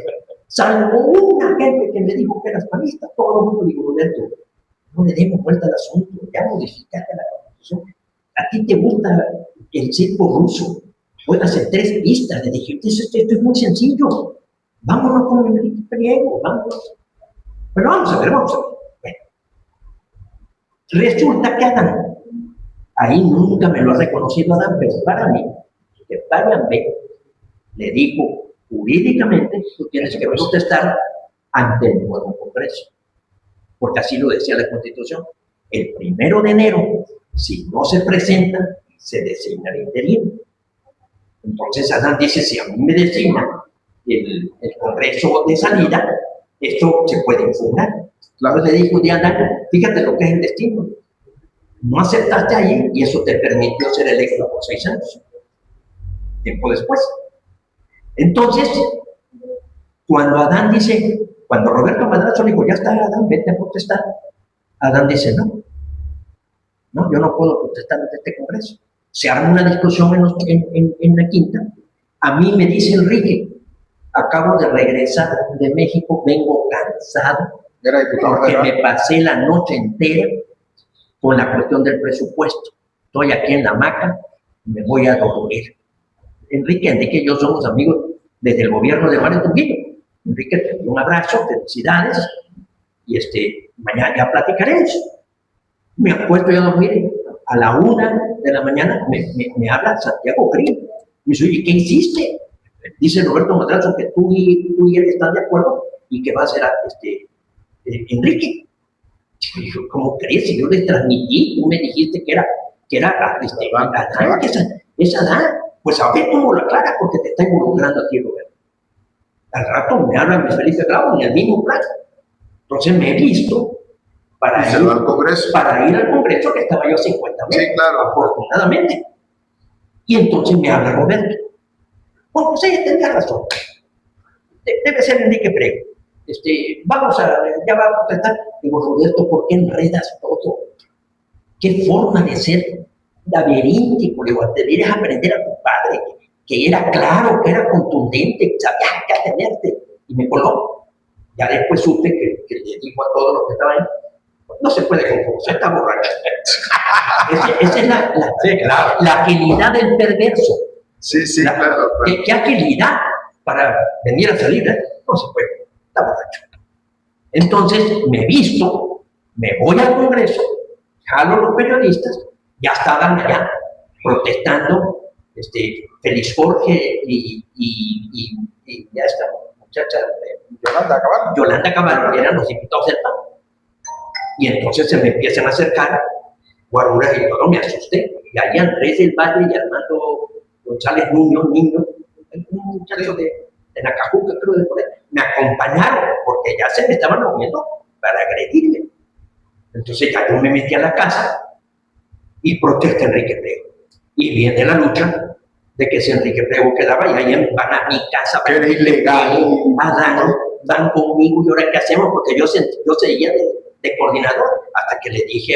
Salvo una gente que me dijo que eras panista, todo el mundo dijo, Roberto, no le demos vuelta al asunto, ya modificaste la Constitución. A ti te gusta el circo ruso, puedes hacer 3 pistas. Le dije, esto es muy sencillo. Vámonos con Enrique Priego, vámonos. Pero vamos a ver. Bueno. Resulta que Adán, ahí nunca me lo ha reconocido Adán, pero para mí, que Fabián B. le dijo jurídicamente, tú tienes que protestar ante el nuevo Congreso, porque así lo decía la Constitución. El 1 de enero, si no se presenta, se designa el interino. Entonces Adán dice, si a mí me designa el Congreso de salida, esto se puede impugnar. Claro, le dijo Diana, fíjate lo que es el destino. No aceptaste ahí y eso te permitió ser electo por 6 años. Tiempo después. Entonces, cuando Adán dice, cuando Roberto Madrazo le dijo, ya está Adán, vete a protestar, Adán dice, no, yo no puedo protestar ante este Congreso. Se arma una discusión en la quinta. A mí me dice Enrique, acabo de regresar de México, vengo cansado, porque me pasé la noche entera con la cuestión del presupuesto. Estoy aquí en la hamaca, me voy a dormir. Enrique y yo somos amigos desde el gobierno de Mario Trujillo. Enrique, te doy un abrazo, felicidades, y mañana ya platicaremos. Me acuesto yo a dormir, a la 1 de la mañana me habla Santiago Krill. Me dice, oye, ¿qué hiciste? Dice Roberto Madrazo que tú y él están de acuerdo y que va a ser Enrique. Yo, ¿cómo crees? Si yo le transmití, tú me dijiste que era Adán, es Adán. Pues a ver cómo lo aclara, porque te está involucrando a ti, Roberto. Al rato me habla Luis Felipe Bravo en el mismo plan. Entonces me he visto para ir al Congreso, que estaba yo a 50 metros, sí, claro, afortunadamente. Y entonces me habla Roberto. Bueno, pues ella tendría razón. Debe ser Enrique Priego. Ya va a protestar. Digo, Roberto, ¿por qué enredas todo? ¿Qué forma de ser laberíntico? Le digo, deberías aprender a tu padre, que era claro, que era contundente, sabía qué atenerte. Y me coló. Ya después supe que le dijo a todos los que estaban ahí, no se puede componer, está borracho. Esa es la agilidad del perverso. Sí, claro. ¿Qué agilidad para venir a salir? No se puede, está borracho. Entonces me visto, me voy al Congreso, jalo a los periodistas, ya estaban allá protestando Feliz Jorge y ya esta muchacha, Yolanda Caballo, eran los diputados del PAN. Y entonces se me empiezan a acercar guaruras y todo, me asusté. Y ahí Andrés del Valle y Armando González niño, un muchacho de Nacajuca, creo de por ahí, me acompañaron porque ya se me estaban moviendo para agredirme. Entonces ya yo me metí a la casa y protesta Enrique Priego. Y viene la lucha de que si Enrique Priego quedaba y ahí van a mi casa, van van conmigo y ahora qué hacemos, porque yo seguía de coordinador hasta que le dije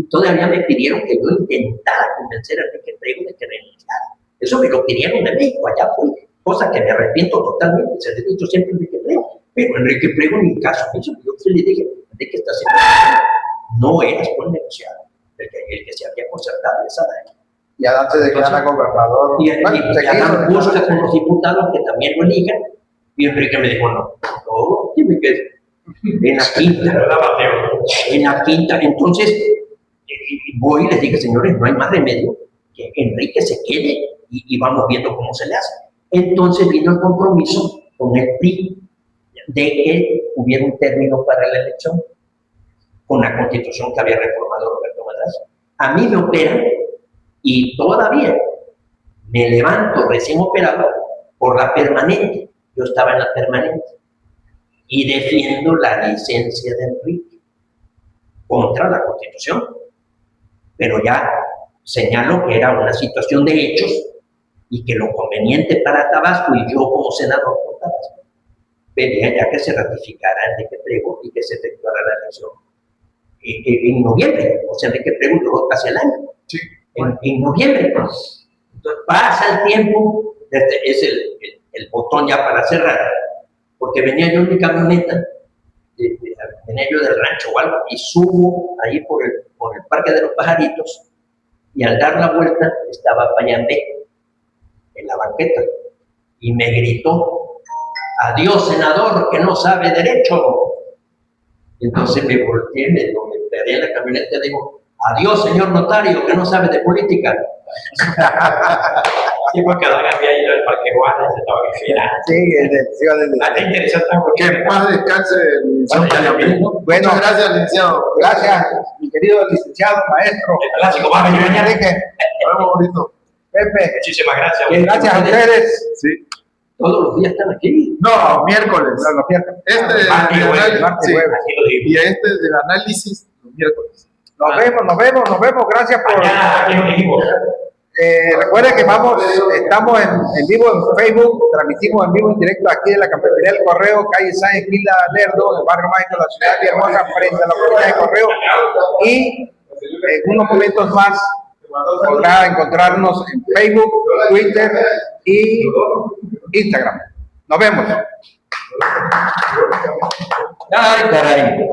todavía me pidieron que yo intentara convencer a Enrique Priego de que renunciara. Eso me lo pidieron de México, allá fue, cosa que me arrepiento totalmente, se lo he dicho siempre a Enrique Priego, pero Enrique Priego en mi caso, yo le dije, Enrique, estás haciendo no eres buen negociado, el que se había concertado esa daña. Y Adán se declara gobernador. Y Adán busca con los diputados que también lo elijan, y Enrique me dijo, no, dime que en la quinta, entonces voy y les dije, señores, no hay más remedio que Enrique se quede y vamos viendo cómo se le hace. Entonces vino el compromiso con el PRI de que hubiera un término para la elección con la constitución que había reformado Roberto Madrazo. A mí me operan y todavía me levanto recién operado por la permanente. Yo estaba en la permanente y defiendo la licencia de Enrique contra la constitución, pero ya señalo que era una situación de hechos y que lo conveniente para Tabasco y yo como senador por Tabasco pedía ya que se ratificara Enrique Priego y que se efectuara la elección en noviembre. O sea, Enrique Priego duró casi el año. Sí. En noviembre. Entonces pasa el tiempo, es el botón ya para cerrar, porque venía yo en mi camioneta, venía yo del rancho o algo, y subo ahí por el Parque de los Pajaritos, y al dar la vuelta estaba Payambé en la banqueta, y me gritó, adiós senador que no sabe derecho. Entonces me volteé, me paré en la camioneta y digo, adiós señor notario que no sabe de política. Sí, porque Adán había ido al Parque Juárez, estaba vigilando. Sí, interesante Que en paz descanse el licenciado. Bueno, muchas gracias, licenciado. gracias, mi querido licenciado, maestro. El clásico, vamos, yo venía. Enrique, Nos vemos bonito. Pepe, Muchísimas gracias. gracias a ustedes. Sí. Todos los días están aquí. No, miércoles. No, no pierdan. Este de Martes y jueves, análisis, martes y sí. jueves. Aquí lo digo. Y este del análisis, los miércoles. Nos vemos. Gracias por. Mañana aquí lo dijimos. Recuerden que estamos en vivo en Facebook, transmitimos en vivo en directo aquí en la Cafetería del Correo, calle Sáenz Esquila Lerdo, en el barrio mágico de la ciudad de Hermosa, frente a la oficina de correo. Y en unos momentos más podrá encontrarnos en Facebook, Twitter y Instagram. Nos vemos. Ay, caray.